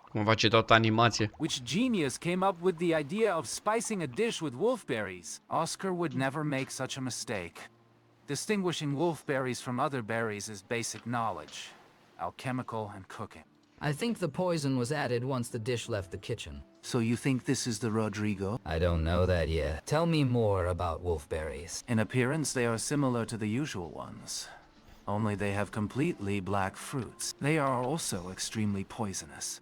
Cum face toată animație. Which genius came up with the idea of spicing a dish with wolfberries? Oscar would never make such a mistake. Distinguishing wolfberries from other berries is basic knowledge, alchemical and cooking. I think the poison was added once the dish left the kitchen. So you think this is the Rodrigo? I don't know that yet. Tell me more about wolfberries. In appearance, they are similar to the usual ones. Only they have completely black fruits. They are also extremely poisonous.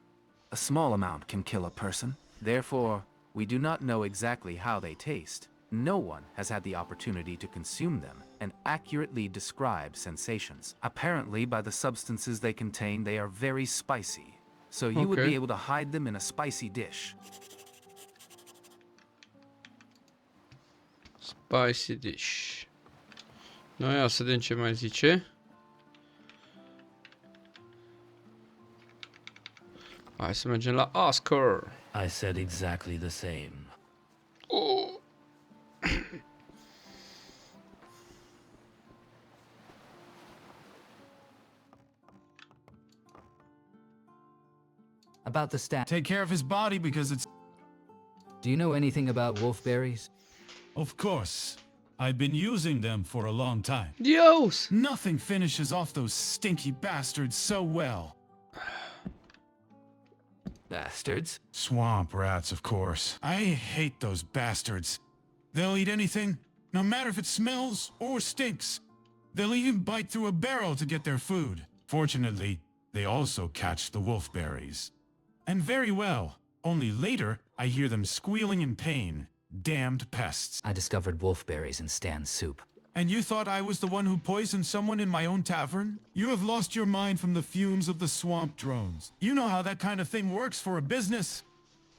A small amount can kill a person. Therefore, we do not know exactly how they taste. No one has had the opportunity to consume them and accurately describe sensations. Apparently, by the substances they contain, they are very spicy. So you would be able to hide them in a spicy dish. Spicy dish. Noi ia să vedem ce mai zice. Hai să mergem la Oscar. I said exactly the same. Oh. About the stat. Take care of his body because it's... Do you know anything about wolfberries? Of course. I've been using them for a long time. Dios! Nothing finishes off those stinky bastards so well. Bastards? Swamp rats, of course. I hate those bastards. They'll eat anything, no matter if it smells or stinks. They'll even bite through a barrel to get their food. Fortunately, they also catch the wolfberries. And very well. Only later, I hear them squealing in pain. Damned pests. I discovered wolfberries in Stan's soup. And you thought I was the one who poisoned someone in my own tavern? You have lost your mind from the fumes of the swamp drones. You know how that kind of thing works for a business.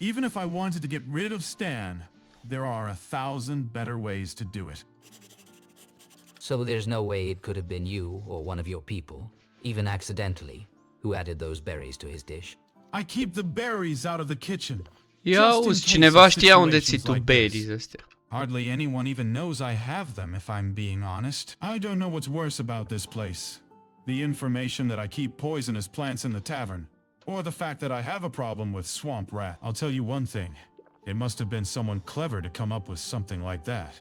Even if I wanted to get rid of Stan, there are 1,000 better ways to do it. So there's no way it could have been you or one of your people, even accidentally, who added those berries to his dish? I keep the berries out of the kitchen. Ia auzi, cineva știa unde ții tu berries astea. Hardly anyone even knows I have them, if I'm being honest. I don't know what's worse about this place. The information that I keep poisonous plants in the tavern, or the fact that I have a problem with swamp rat. I'll tell you one thing. It must have been someone clever to come up with something like that.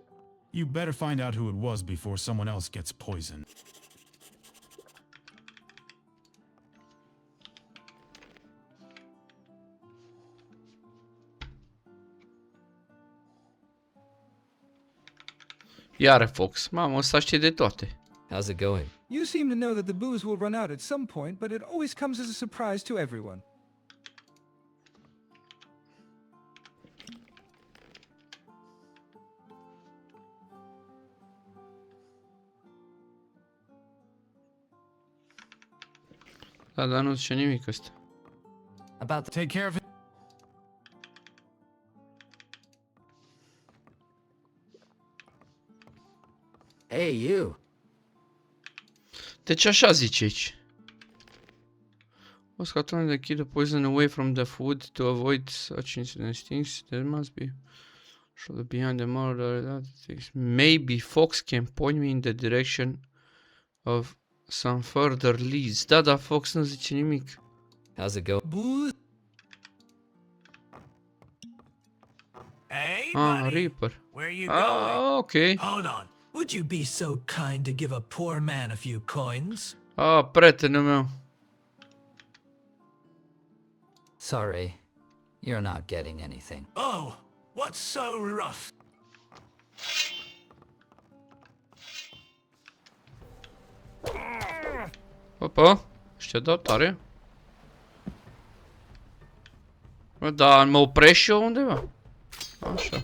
You better find out who it was before someone else gets poisoned. Iară Fox. Mamă, ăsta știe de toate. How's it going? You seem to know that the booze will run out at some point, but it always comes as a surprise to everyone. Da, dar nu zice nimic ăsta. About the... Take care of it. Hey, you! Deci așa zice aici. Was carton to keep the poison away from the food to avoid such incidents. There must be should behind the murder. Maybe Fox can point me in the direction of some further leads. Da, da, Fox nu zice nimic. How's it go? Hey, Ah, Reaper. where you Ah, going? okay. Hold on. Would you be so kind to give a poor man a few coins? Ah, prietenul meu. Sorry, you're not getting anything. Oh, what's so rough? Opa, ăștia dau tare. Bă, dar mă opresc și eu undeva. Așa.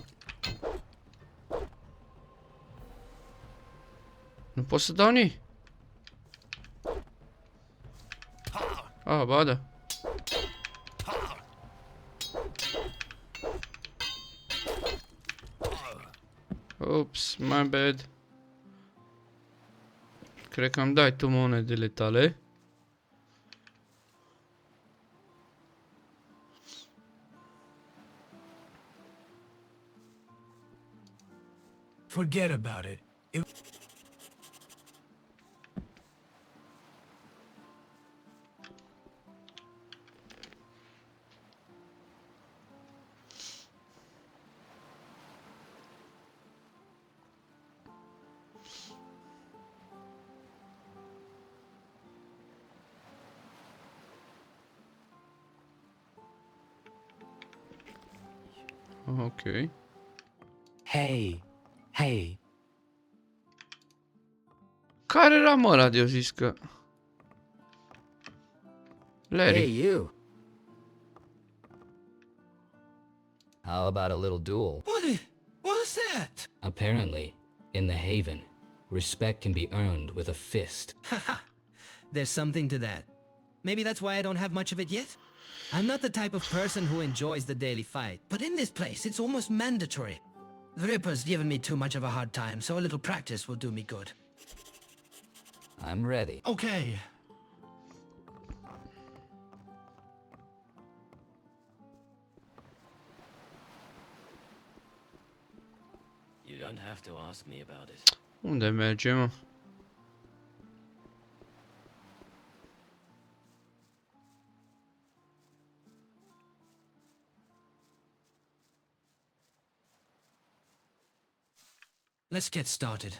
Nu pot să dau ni. Ah, ba da. Oops, my bad. Cred că îmi dai tu monedele tale. Forget about it. Ok. Hey. Care era mă ăla de-o zis că... Larry. Hey, you! How about a little duel? What's that? Apparently, in the Haven, respect can be earned with a fist. There's something to that. Maybe that's why I don't have much of it yet. I'm not the type of person who enjoys the daily fight, but in this place, it's almost mandatory. The Ripper's given me too much of a hard time, so a little practice will do me good. I'm ready. Okay. You don't have to ask me about it. Unde mergem, mă? Let's get started.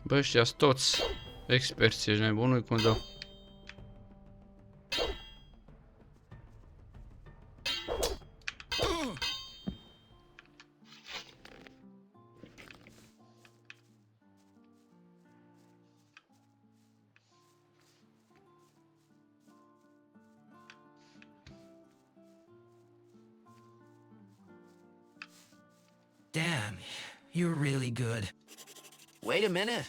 Bă, ăștia-s toți experți, ești nebunul cum dau. Damn, you're really good. Wait a minute.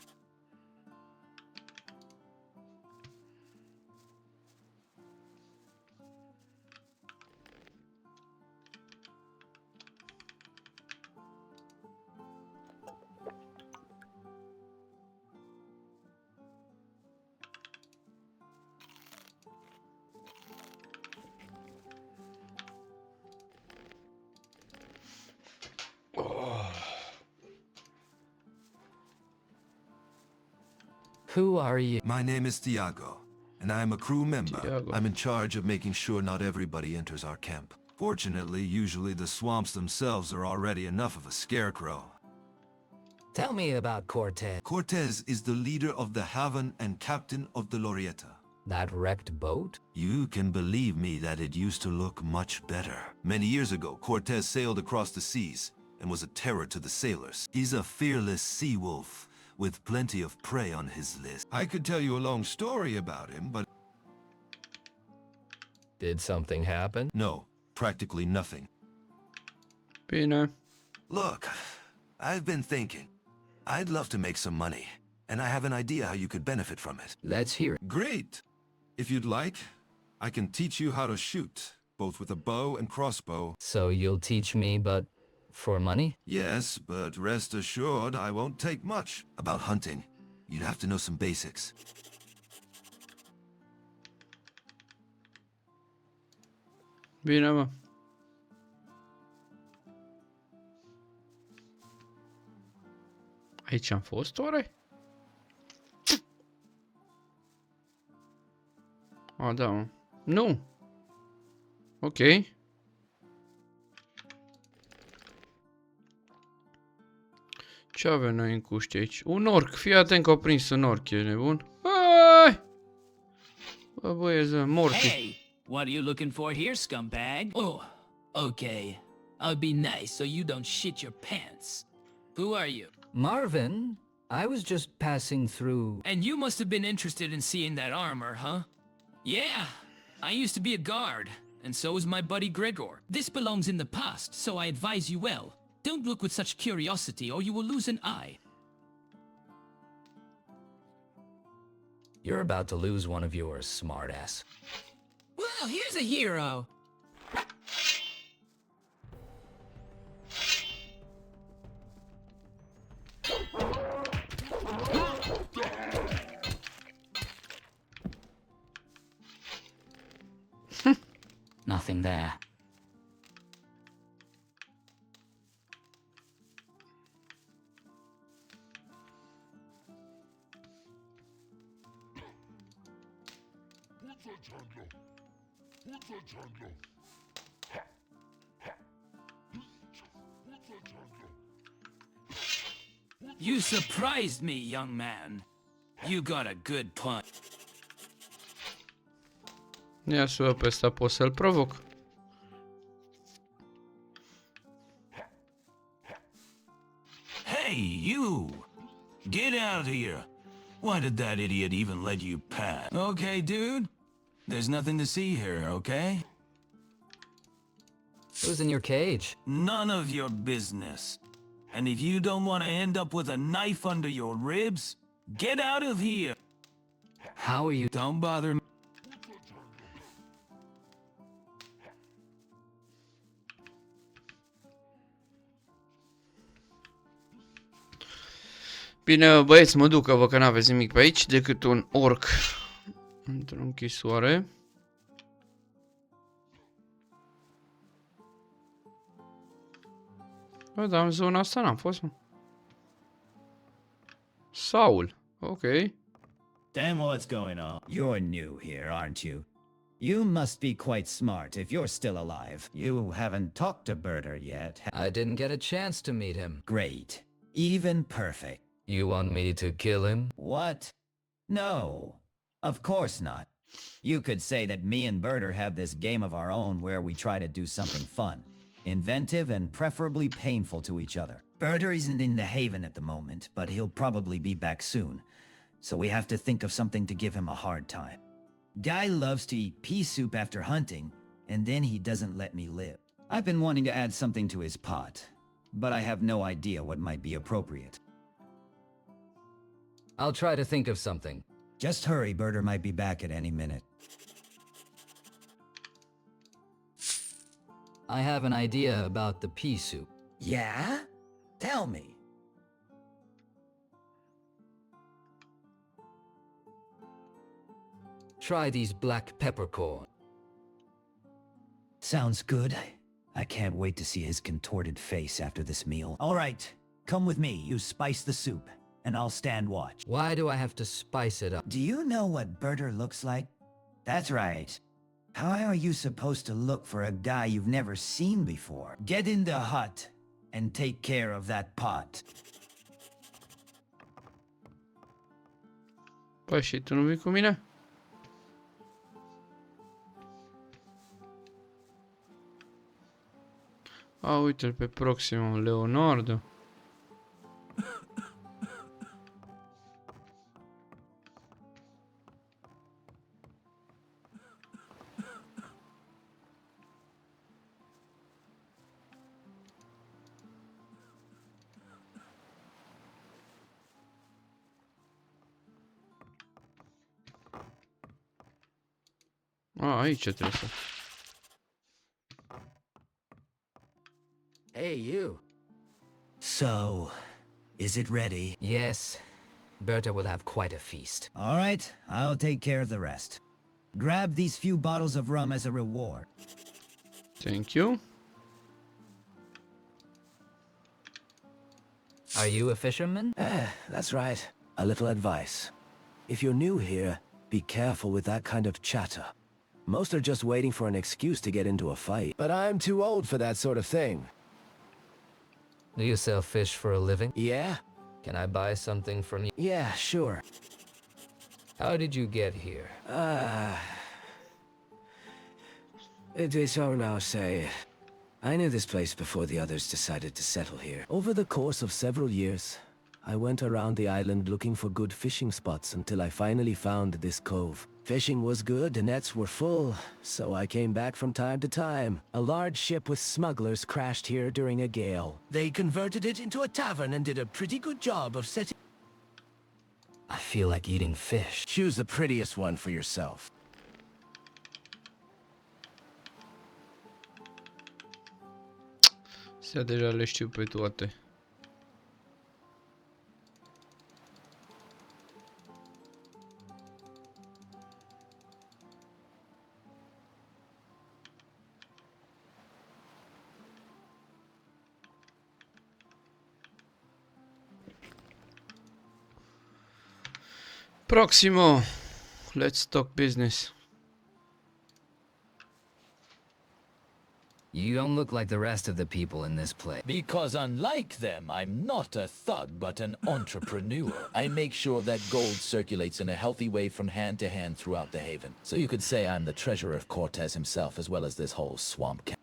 Who are you? My name is Tiago, and I am a crew member. Tiago. I'm in charge of making sure not everybody enters our camp. Fortunately, usually the swamps themselves are already enough of a scarecrow. Tell me about Cortez. Cortez is the leader of the Haven and captain of the Lorietta. That wrecked boat? You can believe me that it used to look much better. Many years ago, Cortez sailed across the seas and was a terror to the sailors. He's a fearless sea wolf with plenty of prey on his list. I could tell you a long story about him, but... Did something happen? No, practically nothing. Bine. Look, I've been thinking. I'd love to make some money, and I have an idea how you could benefit from it. Let's hear it. Great! If you'd like, I can teach you how to shoot, both with a bow and crossbow. So you'll teach me, but for money? Yes, but rest assured I won't take much. About hunting, you'd have to know some basics. Bine, mă. Aici am fost, oare? A, da, mă. Nu! Ok. Ce avem noi în cuște aici? Un orc. Fii atent că au prins un orc, e nebun. Ai! Bă, băieți, morți. Hey, what are you looking for here, scumbag? Oh, okay. I'll be nice so you don't shit your pants. Who are you? Marvin, I was just passing through. And you must have been interested in seeing that armor, huh? Yeah, I used to be a guard, and so is my buddy Gregor. This belongs in the past, so I advise you well. Don't look with such curiosity or you will lose an eye. You're about to lose one of yours, smartass. Well, here's a hero. Nothing there. You surprised me, young man. You got a good punch. Ia să pe ăsta pot să-l provoc. Hey, you! Get out of here! Why did that idiot even let you pass? Okay, dude. There's nothing to see here, okay? Who's in your cage? None of your business. And if you don't want to end up with a knife under your ribs, get out of here! How are you? Don't bother me. Bine, băieți, mă duc, că văd că n-aveți nimic pe aici decât un orc într-o închisoare. Bă, dar în zona asta n-am fost, mă. Saul, ok. Damn, what's going on? You're new here, aren't you? You must be quite smart if you're still alive. You haven't talked to Berter yet. I didn't get a chance to meet him. Great. Even perfect. You want me to kill him? What? No. Of course not. You could say that me and Berter have this game of our own where we try to do something fun, inventive, and preferably painful to each other. Berter isn't in the Haven at the moment, but he'll probably be back soon. So we have to think of something to give him a hard time. Guy loves to eat pea soup after hunting, and then he doesn't let me live. I've been wanting to add something to his pot, but I have no idea what might be appropriate. I'll try to think of something. Just hurry, Berter might be back at any minute. I have an idea about the pea soup. Yeah? Tell me. Try these black peppercorn. Sounds good. I can't wait to see his contorted face after this meal. All right, come with me. You spice the soup, and I'll stand watch. Why do I have to spice it up? Do you know what Berter looks like? That's right. How are you supposed to look for a guy you've never seen before? Get in the hut and take care of that pot. Păi și tu nu vii cu mine? A, uite-l pe Proximul, Leonardo. A, aici trebuie să... Hey, you. So, is it ready? Yes. Berta will have quite a feast. All right, I'll take care of the rest. Grab these few bottles of rum as a reward. Thank you. Are you a fisherman? That's right. A little advice. If you're new here, be careful with that kind of chatter. Most are just waiting for an excuse to get into a fight. But I'm too old for that sort of thing. Do you sell fish for a living? Yeah? Can I buy something from you? Yeah, sure. How did you get here? It's hard now to say. I knew this place before the others decided to settle here. Over the course of several years, I went around the island looking for good fishing spots until I finally found this cove. Fishing was good, the nets were full, so I came back from time to time. A large ship with smugglers crashed here during a gale. They converted it into a tavern and did a pretty good job of setting... I feel like eating fish. Choose the prettiest one for yourself. Astea deja le știu pe toate. Proximo, let's talk business. You don't look like the rest of the people in this place. Because unlike them, I'm not a thug, but an entrepreneur. I make sure that gold circulates in a healthy way from hand to hand throughout the Haven. So you could say I'm the treasurer of Cortez himself, as well as this whole swamp camp.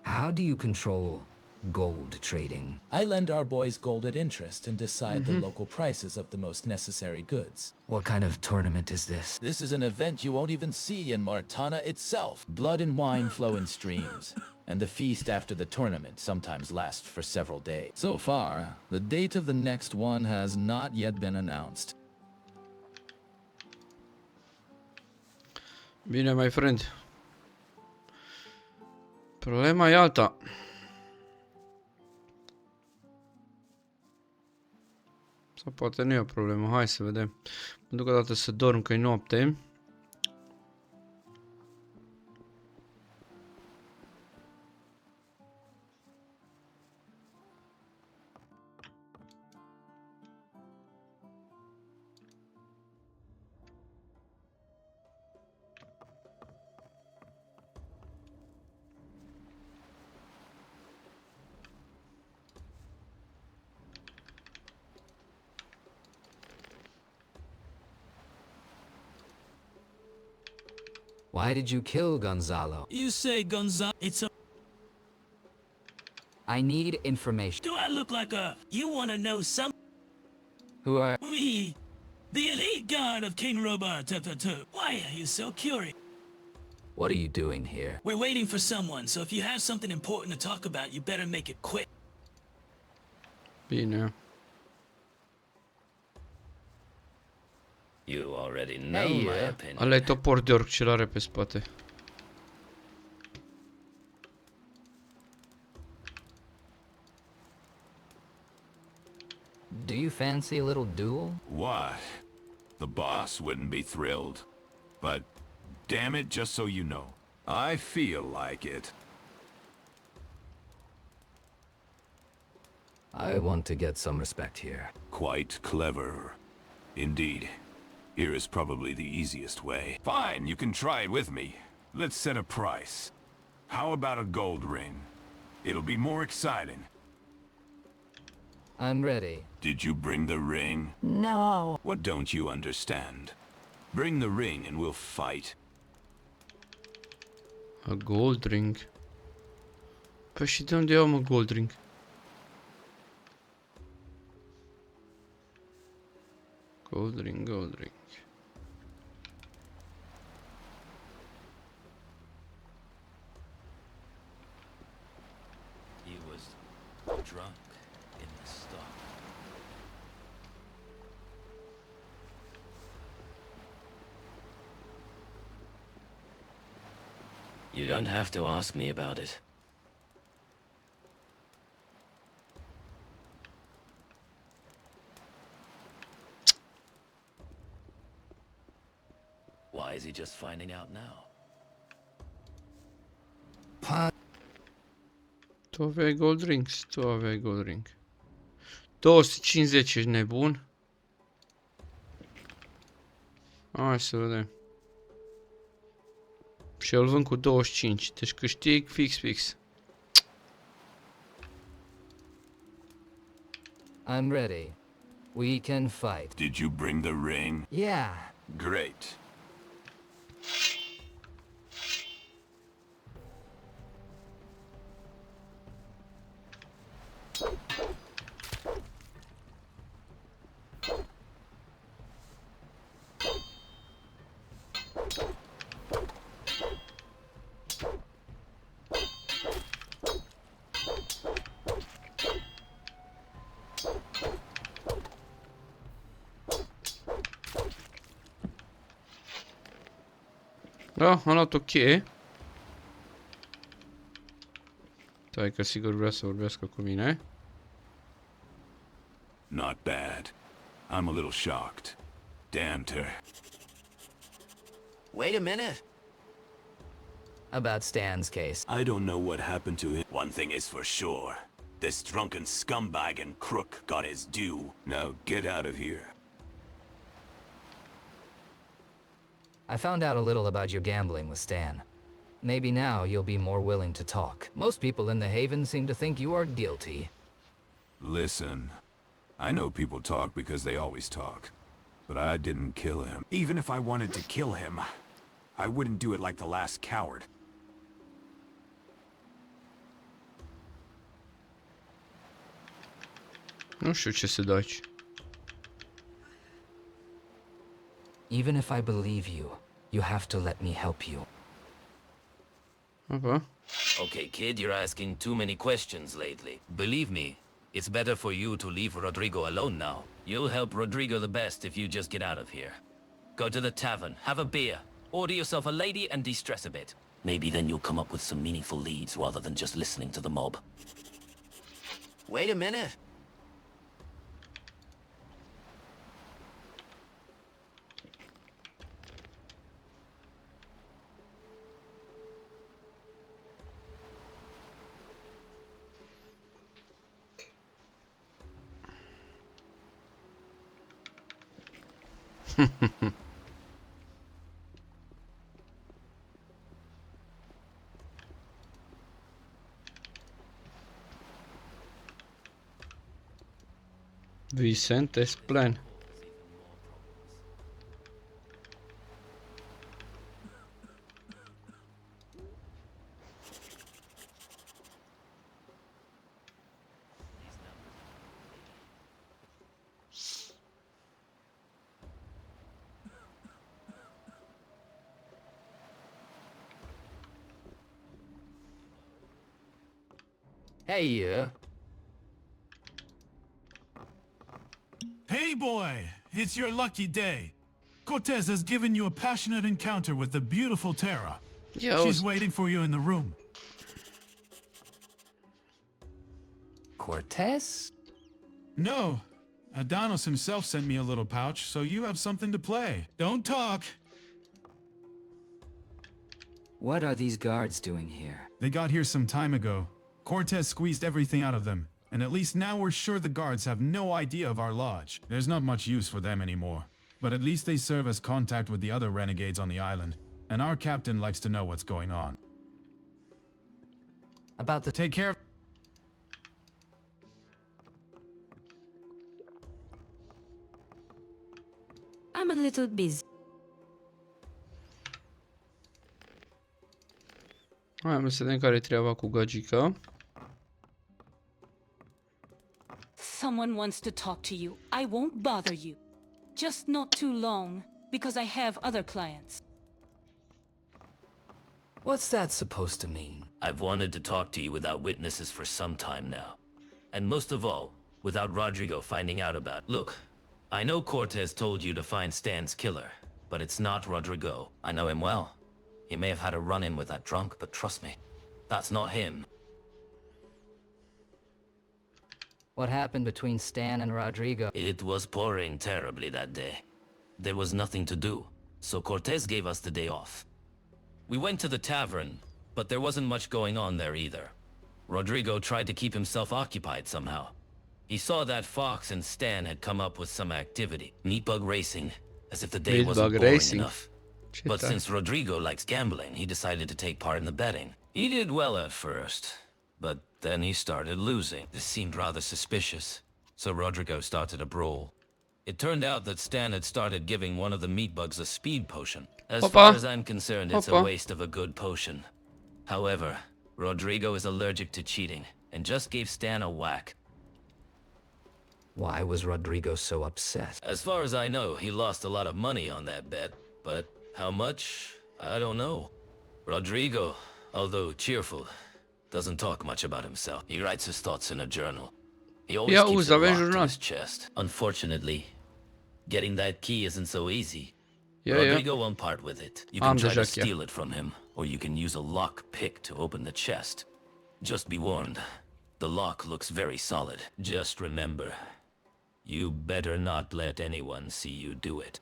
How do you control gold trading? I lend our boys gold at interest and decide the local prices of the most necessary goods. What kind of tournament is this? This is an event you won't even see in Myrthana itself. Blood and wine flow in streams, and the feast after the tournament sometimes lasts for several days. So far, the date of the next one has not yet been announced. Bine, my friend. Problema e alta. Sau poate nu e o problemă, hai să vedem. Mă duc o dată să dorm că e noapte. Why did you kill Gonzalo? You say Gonzalo, it's a... I need information. Do I look like a... You want to know some... Who are... Me, the elite guard of King Robert II. Why are you so curious? What are you doing here? We're waiting for someone, so if you have something important to talk about, you better make it quick. Bine. You already know my opinion. Ăla-i topor de orc ce-l are pe spate. Do you fancy a little duel? What? The boss wouldn't be thrilled. But, damn it, just so you know, I feel like it. I want to get some respect here. Quite clever. Indeed. Here is probably the easiest way. Fine, you can try it with me. Let's set a price. How about a gold ring? It'll be more exciting. I'm ready. Did you bring the ring? No. What don't you understand? Bring the ring and we'll fight. A gold ring. Păi și de unde iau mă gold ring? Gold ring, gold ring. He was drunk in the stock. You don't have to ask me about it. Why is he just finding out now? Tu aveai gold rings, tu aveai gold ring. 250, ești nebun? Hai să vedem. Și îl vând cu 25, deci câștig fix. I'm ready. We can fight. Did you bring the ring? Yeah. Great. Da, am luat o cheie. Stai că sigur vrea să vorbească cu mine. Not bad. I'm a little shocked. Damned her. Wait a minute. About Stan's case. I don't know what happened to him. One thing is for sure. This drunken scumbag and crook got his due. Now get out of here. I found out a little about your gambling with Stan. Maybe now you'll be more willing to talk. Most people in the Haven seem to think you are guilty. Listen, I know people talk because they always talk. But I didn't kill him. Even if I wanted to kill him, I wouldn't do it like the last coward. Nu știu ce să dau aici. Even if I believe you, you have to let me help you. Okay, kid, you're asking too many questions lately. Believe me, it's better for you to leave Rodrigo alone now. You'll help Rodrigo the best if you just get out of here. Go to the tavern, have a beer, order yourself a lady and de-stress a bit. Maybe then you'll come up with some meaningful leads rather than just listening to the mob. Wait a minute. Vicente's plan. Hey, Hey boy, it's your lucky day. Cortez has given you a passionate encounter with the beautiful Terra. She's waiting for you in the room. Cortez? No, Adanos himself sent me a little pouch, so you have something to play. Don't talk. What are these guards doing here? They got here some time ago. Cortez squeezed everything out of them, and at least now we're sure the guards have no idea of our lodge. There's not much use for them anymore, but at least they serve as contact with the other renegades on the island, and our captain likes to know what's going on. About the... Take care. I'm a little busy. Hai să vedem care-i treaba cu gagica. Someone wants to talk to you. I won't bother you. Just not too long, because I have other clients. What's that supposed to mean? I've wanted to talk to you without witnesses for some time now. And most of all, without Rodrigo finding out about it. Look, I know Cortez told you to find Stan's killer, but it's not Rodrigo. I know him well. He may have had a run-in with that drunk, but trust me, that's not him. What happened between Stan and Rodrigo? It was pouring terribly that day. There was nothing to do, so Cortez gave us the day off. We went to the tavern, but there wasn't much going on there either. Rodrigo tried to keep himself occupied somehow. He saw that Fox and Stan had come up with some activity, meatbug racing, as if the day wasn't boring enough. But since Rodrigo likes gambling, he decided to take part in the betting. He did well at first, but then he started losing. This seemed rather suspicious, so Rodrigo started a brawl. It turned out that Stan had started giving one of the meatbugs a speed potion. As far as I'm concerned, it's a waste of a good potion. However, Rodrigo is allergic to cheating, and just gave Stan a whack. Why was Rodrigo so upset? As far as I know, he lost a lot of money on that bet, but how much? I don't know. Rodrigo, although cheerful, doesn't talk much about himself. He writes his thoughts in a journal. He always keeps it locked in his chest. Unfortunately, getting that key isn't so easy. Rodrigo won't part with it. You can try to steal it from him, or you can use a lock pick to open the chest. Just be warned, the lock looks very solid. Just remember, you better not let anyone see you do it.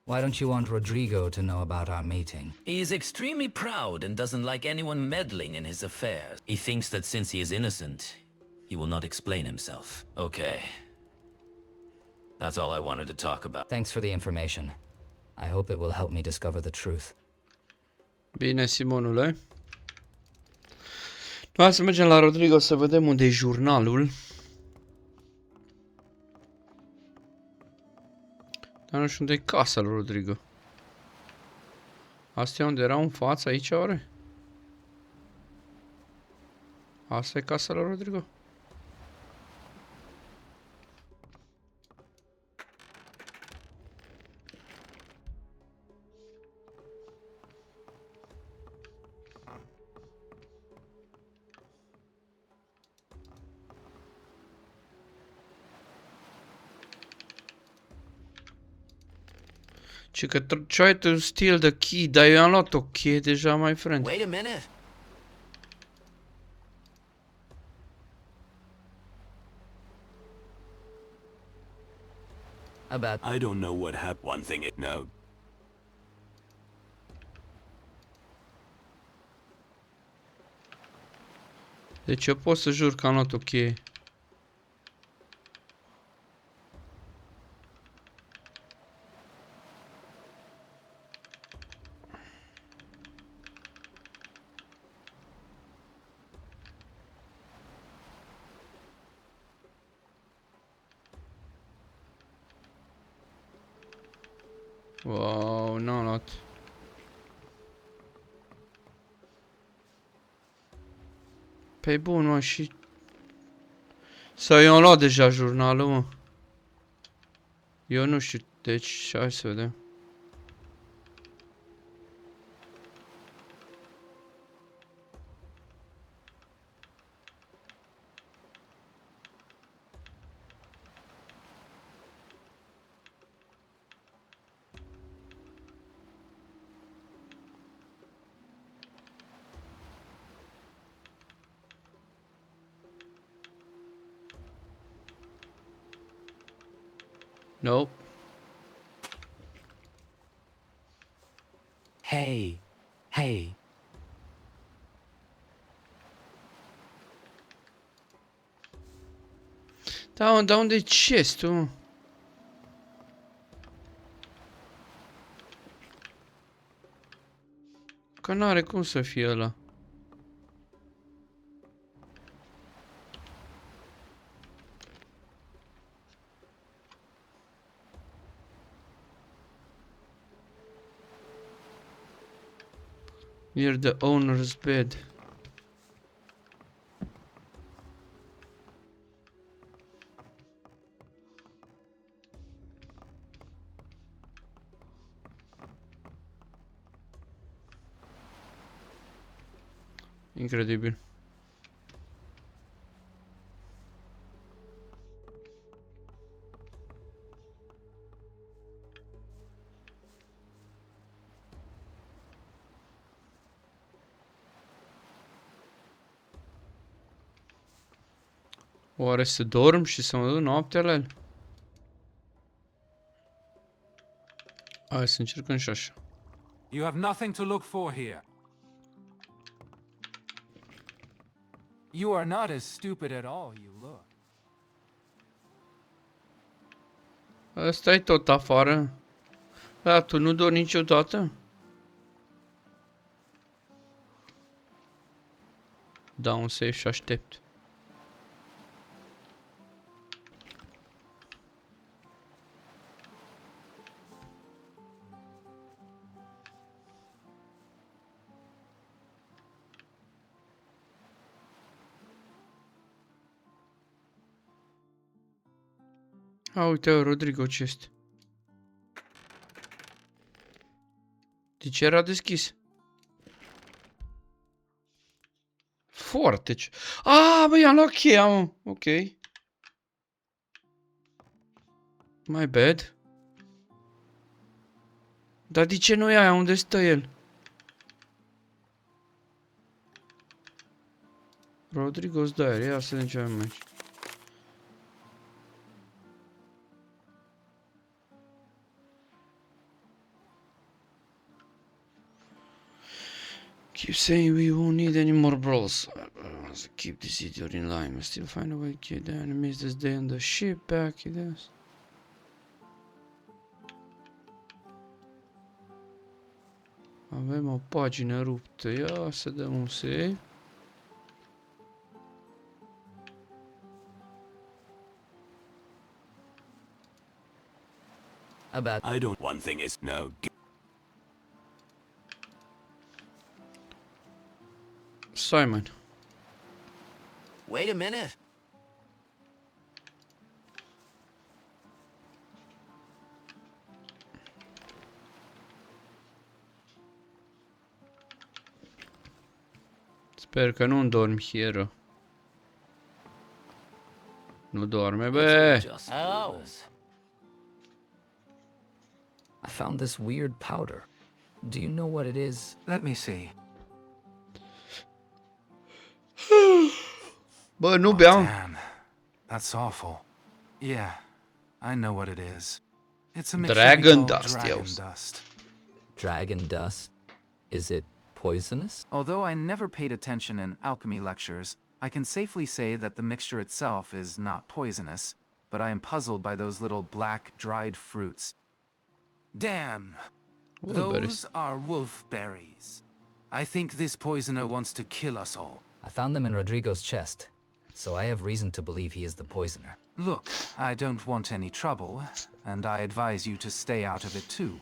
Why don't you want Rodrigo to know about our meeting? He is extremely proud and doesn't like anyone meddling in his affairs. He thinks that since he is innocent, he will not explain himself. Okay. That's all I wanted to talk about. Thanks for the information. I hope it will help me discover the truth. Bine, Simonule. Hai să mergem la Rodrigo să vedem unde e jurnalul. Dar nu știu unde e casa lui Rodrigo. Asta e unde erau în față aici, oare? Asta e casa lui Rodrigo? Ce că try to steal the key, dar eu am luat o cheie deja, my friend. Wait a minute. I don't know what happened. One thing it no. Deci eu pot să jur că am luat o cheie. Wow, n-am luat. Păi bun, mă, și... Sau eu am luat deja jurnalul, mă. Eu nu știu, deci hai să vedem. Nope. Hey, hey. Da, mă, dar unde e chestul, mă? Că n-are cum să fie ăla. Near the owner's bed. Incredibil. Oare să dorm și să mă duc noaptea la el? Hai să încercăm și așa. You have nothing to look for here. You are not as stupid at all you look. Ăsta e tot afară. Da, tu nu dormi niciodată? Da, un safe și aștept. A, uite, Rodrigo, ce este? De ce era deschis? Foarte ce... A, băi, am luat cheia, mă. Ok. My bad. Dar de ce nu e aia? Unde stă el? Rodrigo's Diary. Ia să vedem ce avem aici. Keep saying we won't need any more brawls. Keep the city in line. Still find a way to kill the enemies this day on the ship back. It is. Avem o pagină ruptă. Ia să dăm un save. About I don't. One thing is no. Simon. Wait a minute. Sper că nu dormi, hero. Nu dorme, bă! Oh. I found this weird powder. Do you know what it is? Let me see. Bă, nu beau. Damn. That's awful. Yeah, I know what it is. It's a mixture Dragon called dust, dragon yes. dust. Dragon dust? Is it poisonous? Although I never paid attention in alchemy lectures, I can safely say that the mixture itself is not poisonous, but I am puzzled by those little black, dried fruits. Damn! Those are wolf berries. I think this poisoner wants to kill us all. I found them in Rodrigo's chest, so I have reason to believe he is the poisoner. Look, I don't want any trouble, and I advise you to stay out of it too.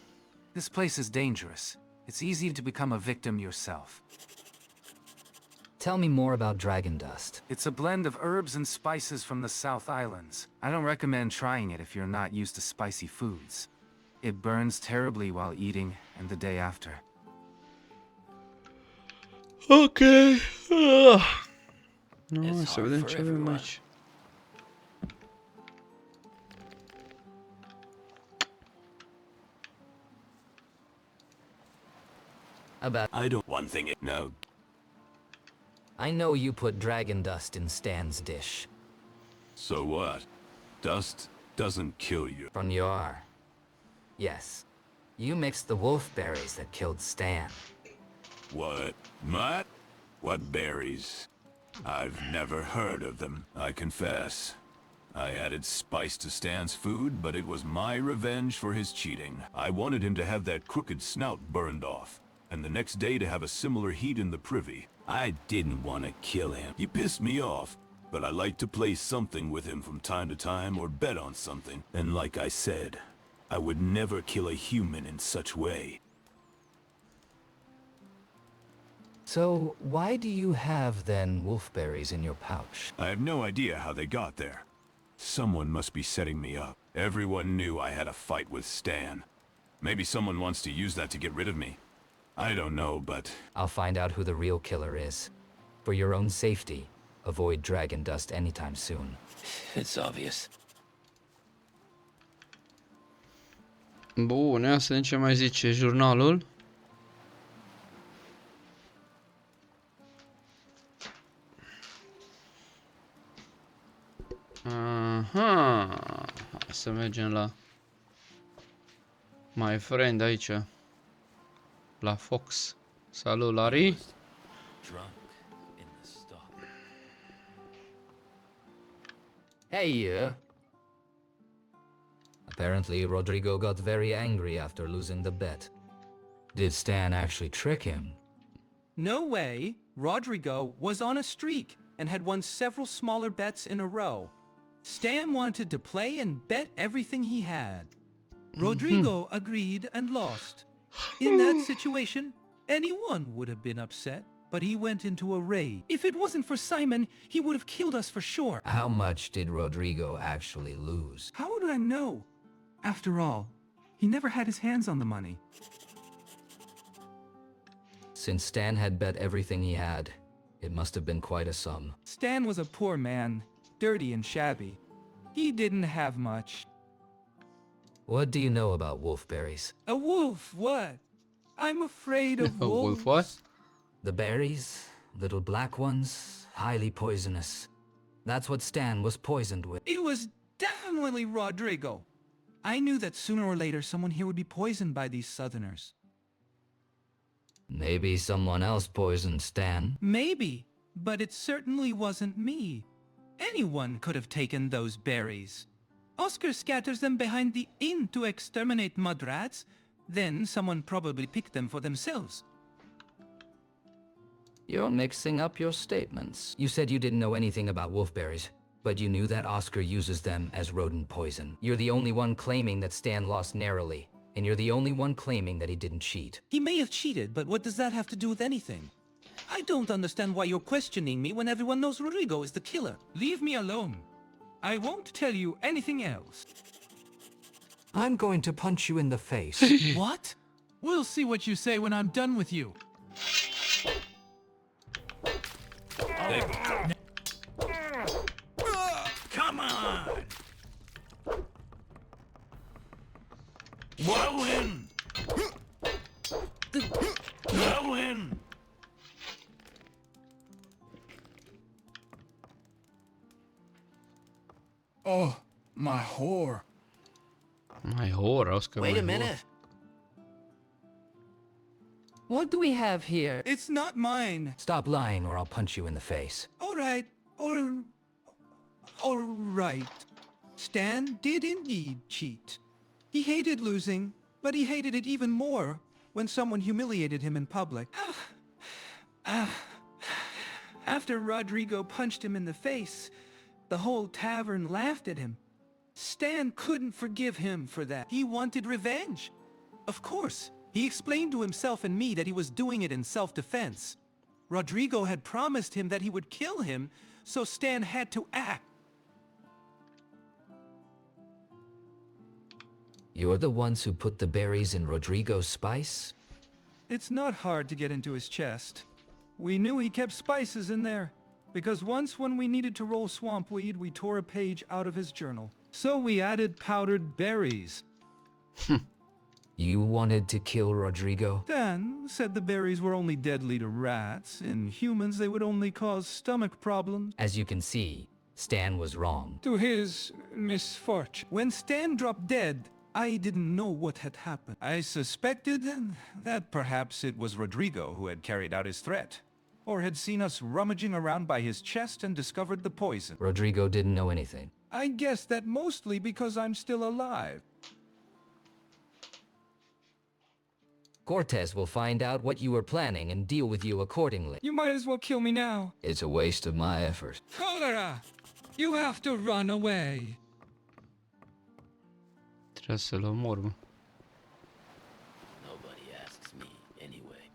This place is dangerous. It's easy to become a victim yourself. Tell me more about dragon dust. It's a blend of herbs and spices from the South Islands. I don't recommend trying it if you're not used to spicy foods. It burns terribly while eating and the day after. Okay. Nu, să vedem ce avem aici. I don't. One thing. No. I know you put dragon dust in Stan's dish. So what? Dust doesn't kill you. From your... Yes. You mixed the wolf berries that killed Stan. What? What? What berries? I've never heard of them, I confess. I added spice to Stan's food, but it was my revenge for his cheating. I wanted him to have that crooked snout burned off, and the next day to have a similar heat in the privy. I didn't want to kill him. He pissed me off, but I like to play something with him from time to time or bet on something. And like I said, I would never kill a human in such way. So, why do you have, then, wolfberries in your pouch? I have no idea how they got there. Someone must be setting me up. Everyone knew I had a fight with Stan. Maybe someone wants to use that to get rid of me. I don't know, but... I'll find out who the real killer is. For your own safety, avoid dragon dust anytime soon. It's obvious. Bun, ia să vedem ce mai zice jurnalul. Aha, hai să mergem la my friend aici, la Fox. Salut, Larry. Hey, you. Apparently, Rodrigo got very angry after losing the bet. Did Stan actually trick him? No way. Rodrigo was on a streak and had won several smaller bets in a row. Stan wanted to play and bet everything he had. Rodrigo agreed and lost. In that situation, anyone would have been upset, but he went into a rage. If it wasn't for Simon, he would have killed us for sure. How much did Rodrigo actually lose? How would I know? After all, he never had his hands on the money. Since Stan had bet everything he had, it must have been quite a sum. Stan was a poor man, dirty and shabby. He didn't have much. What do you know about wolfberries? A wolf, what? I'm afraid of A wolves. wolf what? The berries, little black ones, highly poisonous. That's what Stan was poisoned with. It was definitely Rodrigo. I knew that sooner or later someone here would be poisoned by these southerners. Maybe someone else poisoned Stan. Maybe, but it certainly wasn't me. Anyone could have taken those berries. Oscar scatters them behind the inn to exterminate mudrats. Then someone probably picked them for themselves. You're mixing up your statements. You said you didn't know anything about wolfberries, but you knew that Oscar uses them as rodent poison. You're the only one claiming that Stan lost narrowly, and you're the only one claiming that he didn't cheat. He may have cheated, but what does that have to do with anything? I don't understand why you're questioning me when everyone knows Rodrigo is the killer. Leave me alone. I won't tell you anything else. I'm going to punch you in the face. What? We'll see what you say when I'm done with you. Come on! Go in! Go in! Oh, my whore. My whore, Oscar. Wait my a minute. whore. What do we have here? It's not mine. Stop lying or I'll punch you in the face. All right. All right. Stan did indeed cheat. He hated losing, but he hated it even more when someone humiliated him in public. After Rodrigo punched him in the face, the whole tavern laughed at him. Stan couldn't forgive him for that. He wanted revenge. Of course. He explained to himself and me that he was doing it in self-defense. Rodrigo had promised him that he would kill him, so Stan had to act. You're the ones who put the berries in Rodrigo's spice? It's not hard to get into his chest. We knew he kept spices in there, because once when we needed to roll swamp weed, we tore a page out of his journal. So we added powdered berries. You wanted to kill Rodrigo? Dan said the berries were only deadly to rats. In humans, they would only cause stomach problems. As you can see, Stan was wrong. To his misfortune. When Stan dropped dead, I didn't know what had happened. I suspected that perhaps it was Rodrigo who had carried out his threat, or had seen us rummaging around by his chest and discovered the poison. Rodrigo didn't know anything. I guess that mostly because I'm still alive. Cortez will find out what you were planning and deal with you accordingly. You might as well kill me now. It's a waste of my effort. Cholera! You have to run away. Trebuie să-l omor, mă. Nobody asks me anyway.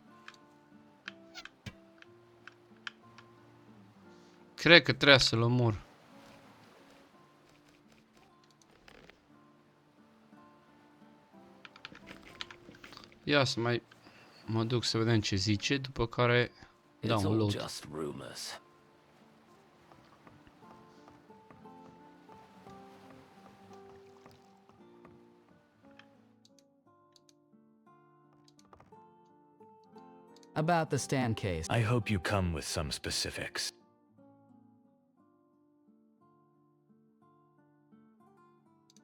Cred că trebuie să-l omor. Ia să mai mă duc să vedem ce zice, după care dau un load. Just rumors. About the Stan case. I hope you come with some specifics.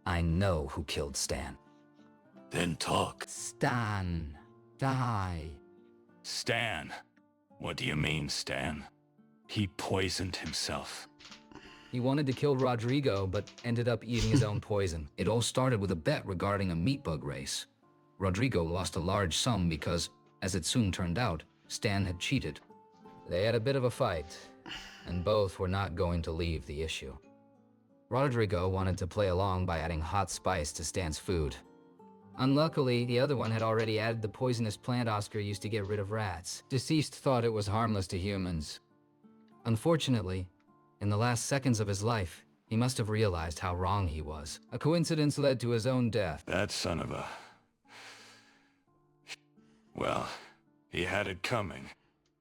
I know who killed Stan. Then talk. Stan. Die. Stan? What do you mean, Stan? He poisoned himself. He wanted to kill Rodrigo, but ended up eating his own poison. It all started with a bet regarding a meat bug race. Rodrigo lost a large sum because, as it soon turned out, Stan had cheated. They had a bit of a fight, and both were not going to leave the issue. Rodrigo wanted to play along by adding hot spice to Stan's food. Unluckily, the other one had already added the poisonous plant Oscar used to get rid of rats. Deceased thought it was harmless to humans. Unfortunately, in the last seconds of his life, he must have realized how wrong he was. A coincidence led to his own death. That son of a... Well, he had it coming.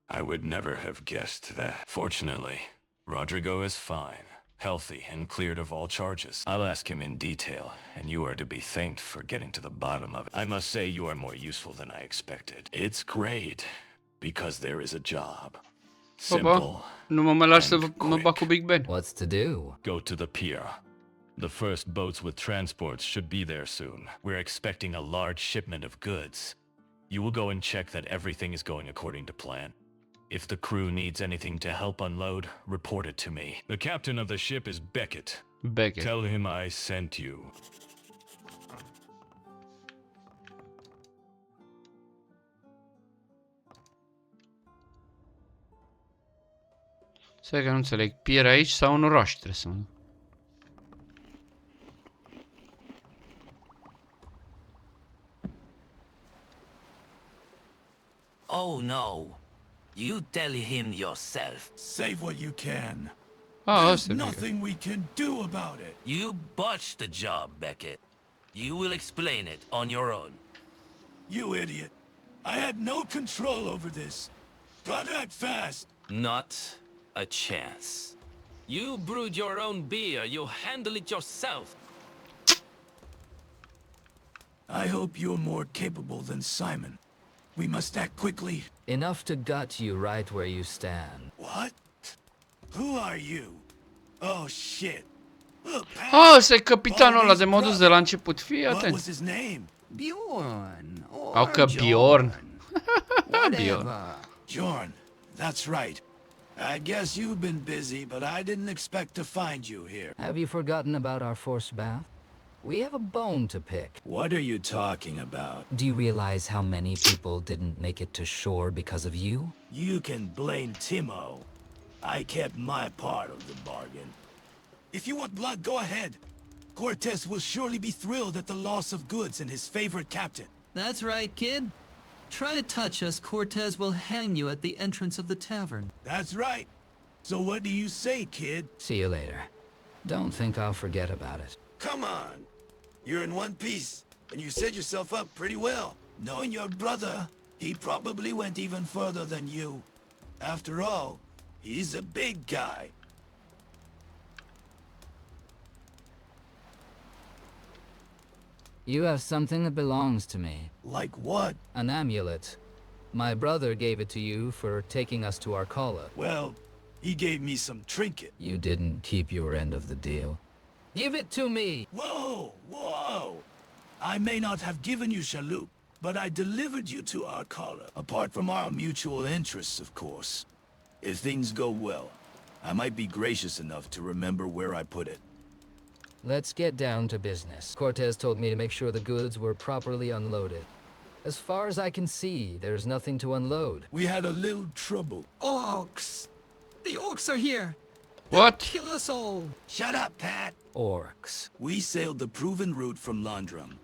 I would never have guessed that. Fortunately, Rodrigo is fine, healthy, and cleared of all charges. I'll ask him in detail, and you are to be thanked for getting to the bottom of it. I must say you are more useful than I expected. It's great, because there is a job. Simple. Nu mă mai lași să mă bag cu Big Ben. What's to do? Go to the pier. The first boats with transports should be there soon. We're expecting a large shipment of goods. You will go and check that everything is going according to plan. If the crew needs anything to help unload, report it to me. The captain of the ship is Beckett. Beckett. Tell him I sent you. Stai că nu înțeleg. Pier aici sau în oraș trebuie să mă duc? Oh no. You tell him yourself. Say what you can. There's nothing we can do about it. You botched the job, Beckett. You will explain it on your own. You idiot. I had no control over this. Gotta act fast. Not a chance. You brewed your own beer. You handle it yourself. I hope you're more capable than Simon. We must act quickly. Enough to gut you right where you stand. What? Who are you? Oh shit. Look, ăsta e capitanul ăla de modus de la început. Fii What atent. was his name? Bjorn. Au că Bjorn. Bjorn. That's right. I guess you've been busy, but I didn't expect to find you here. Have you forgotten about our forced bath? We have a bone to pick. What are you talking about? Do you realize how many people didn't make it to shore because of you? You can blame Timo. I kept my part of the bargain. If you want blood, go ahead. Cortez will surely be thrilled at the loss of goods and his favorite captain. That's right, kid. Try to touch us, Cortez will hang you at the entrance of the tavern. That's right. So what do you say, kid? See you later. Don't think I'll forget about it. Come on. You're in one piece, and you set yourself up pretty well. Knowing your brother, he probably went even further than you. After all, he's a big guy. You have something that belongs to me. Like what? An amulet. My brother gave it to you for taking us to Archolos. Well, he gave me some trinket. You didn't keep your end of the deal. Give it to me! Whoa, whoa! I may not have given you Shaloop, but I delivered you to Archolos. Apart from our mutual interests, of course. If things go well, I might be gracious enough to remember where I put it. Let's get down to business. Cortez told me to make sure the goods were properly unloaded. As far as I can see, there's nothing to unload. We had a little trouble. Orcs! The orcs are here! What? Kill us all! Shut up, Pat! Orcs. We sailed the proven route from Landrum.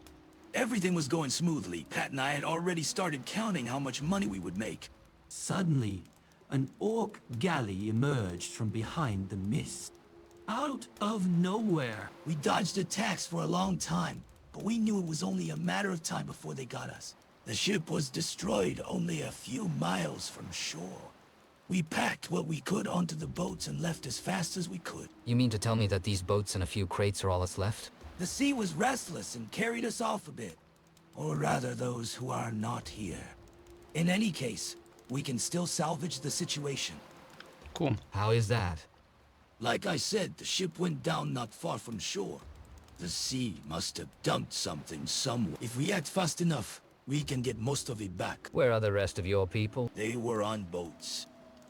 Everything was going smoothly. Pat and I had already started counting how much money we would make. Suddenly, an orc galley emerged from behind the mist. Out of nowhere. We dodged attacks for a long time, but we knew it was only a matter of time before they got us. The ship was destroyed only a few miles from shore. We packed what we could onto the boats and left as fast as we could. You mean to tell me that these boats and a few crates are all that's left? The sea was restless and carried us off a bit. Or rather, those who are not here. In any case, we can still salvage the situation. Cum? How is that? Like I said, the ship went down not far from shore. The sea must have dumped something somewhere. If we act fast enough, we can get most of it back. Where are the rest of your people? They were on boats.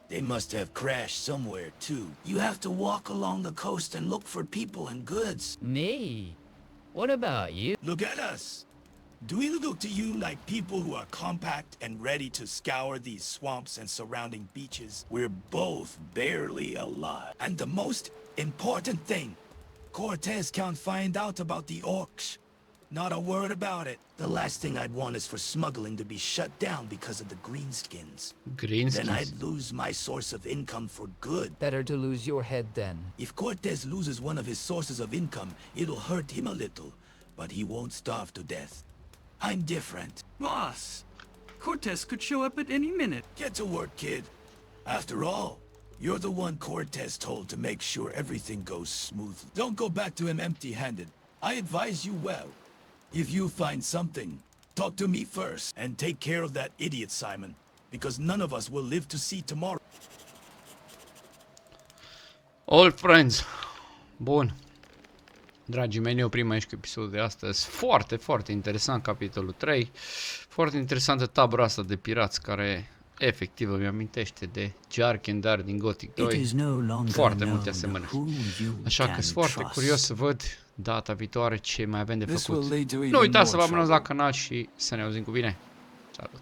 They must have crashed somewhere, too. You have to walk along the coast and look for people and goods. Me? What about you? Look at us. Do we look to you like people who are compact and ready to scour these swamps and surrounding beaches? We're both barely alive. And the most important thing, Cortez can't find out about the orcs. Not a word about it. The last thing I'd want is for smuggling to be shut down because of the greenskins. Greenskins? Then I'd lose my source of income for good. Better to lose your head then. If Cortez loses one of his sources of income, it'll hurt him a little, but he won't starve to death. I'm different. Boss! Cortez could show up at any minute. Get to work, kid. After all, you're the one Cortez told to make sure everything goes smoothly. Don't go back to him empty-handed. I advise you well. If you find something, talk to me first, and take care of that idiot, Simon, because none of us will live to see tomorrow. All friends. Bun. Dragii mei, ne oprim aici cu episodul de astăzi. Foarte, foarte interesant capitolul 3. Foarte interesantă tabăra asta de pirați care efectiv îmi amintește de Jarkendar din Gothic 2. Foarte multe asemănări. Așa că sunt foarte curios să văd data viitoare ce mai avem de făcut. Nu uitați să vă abonați la canal și să ne auzim cu bine. Salut!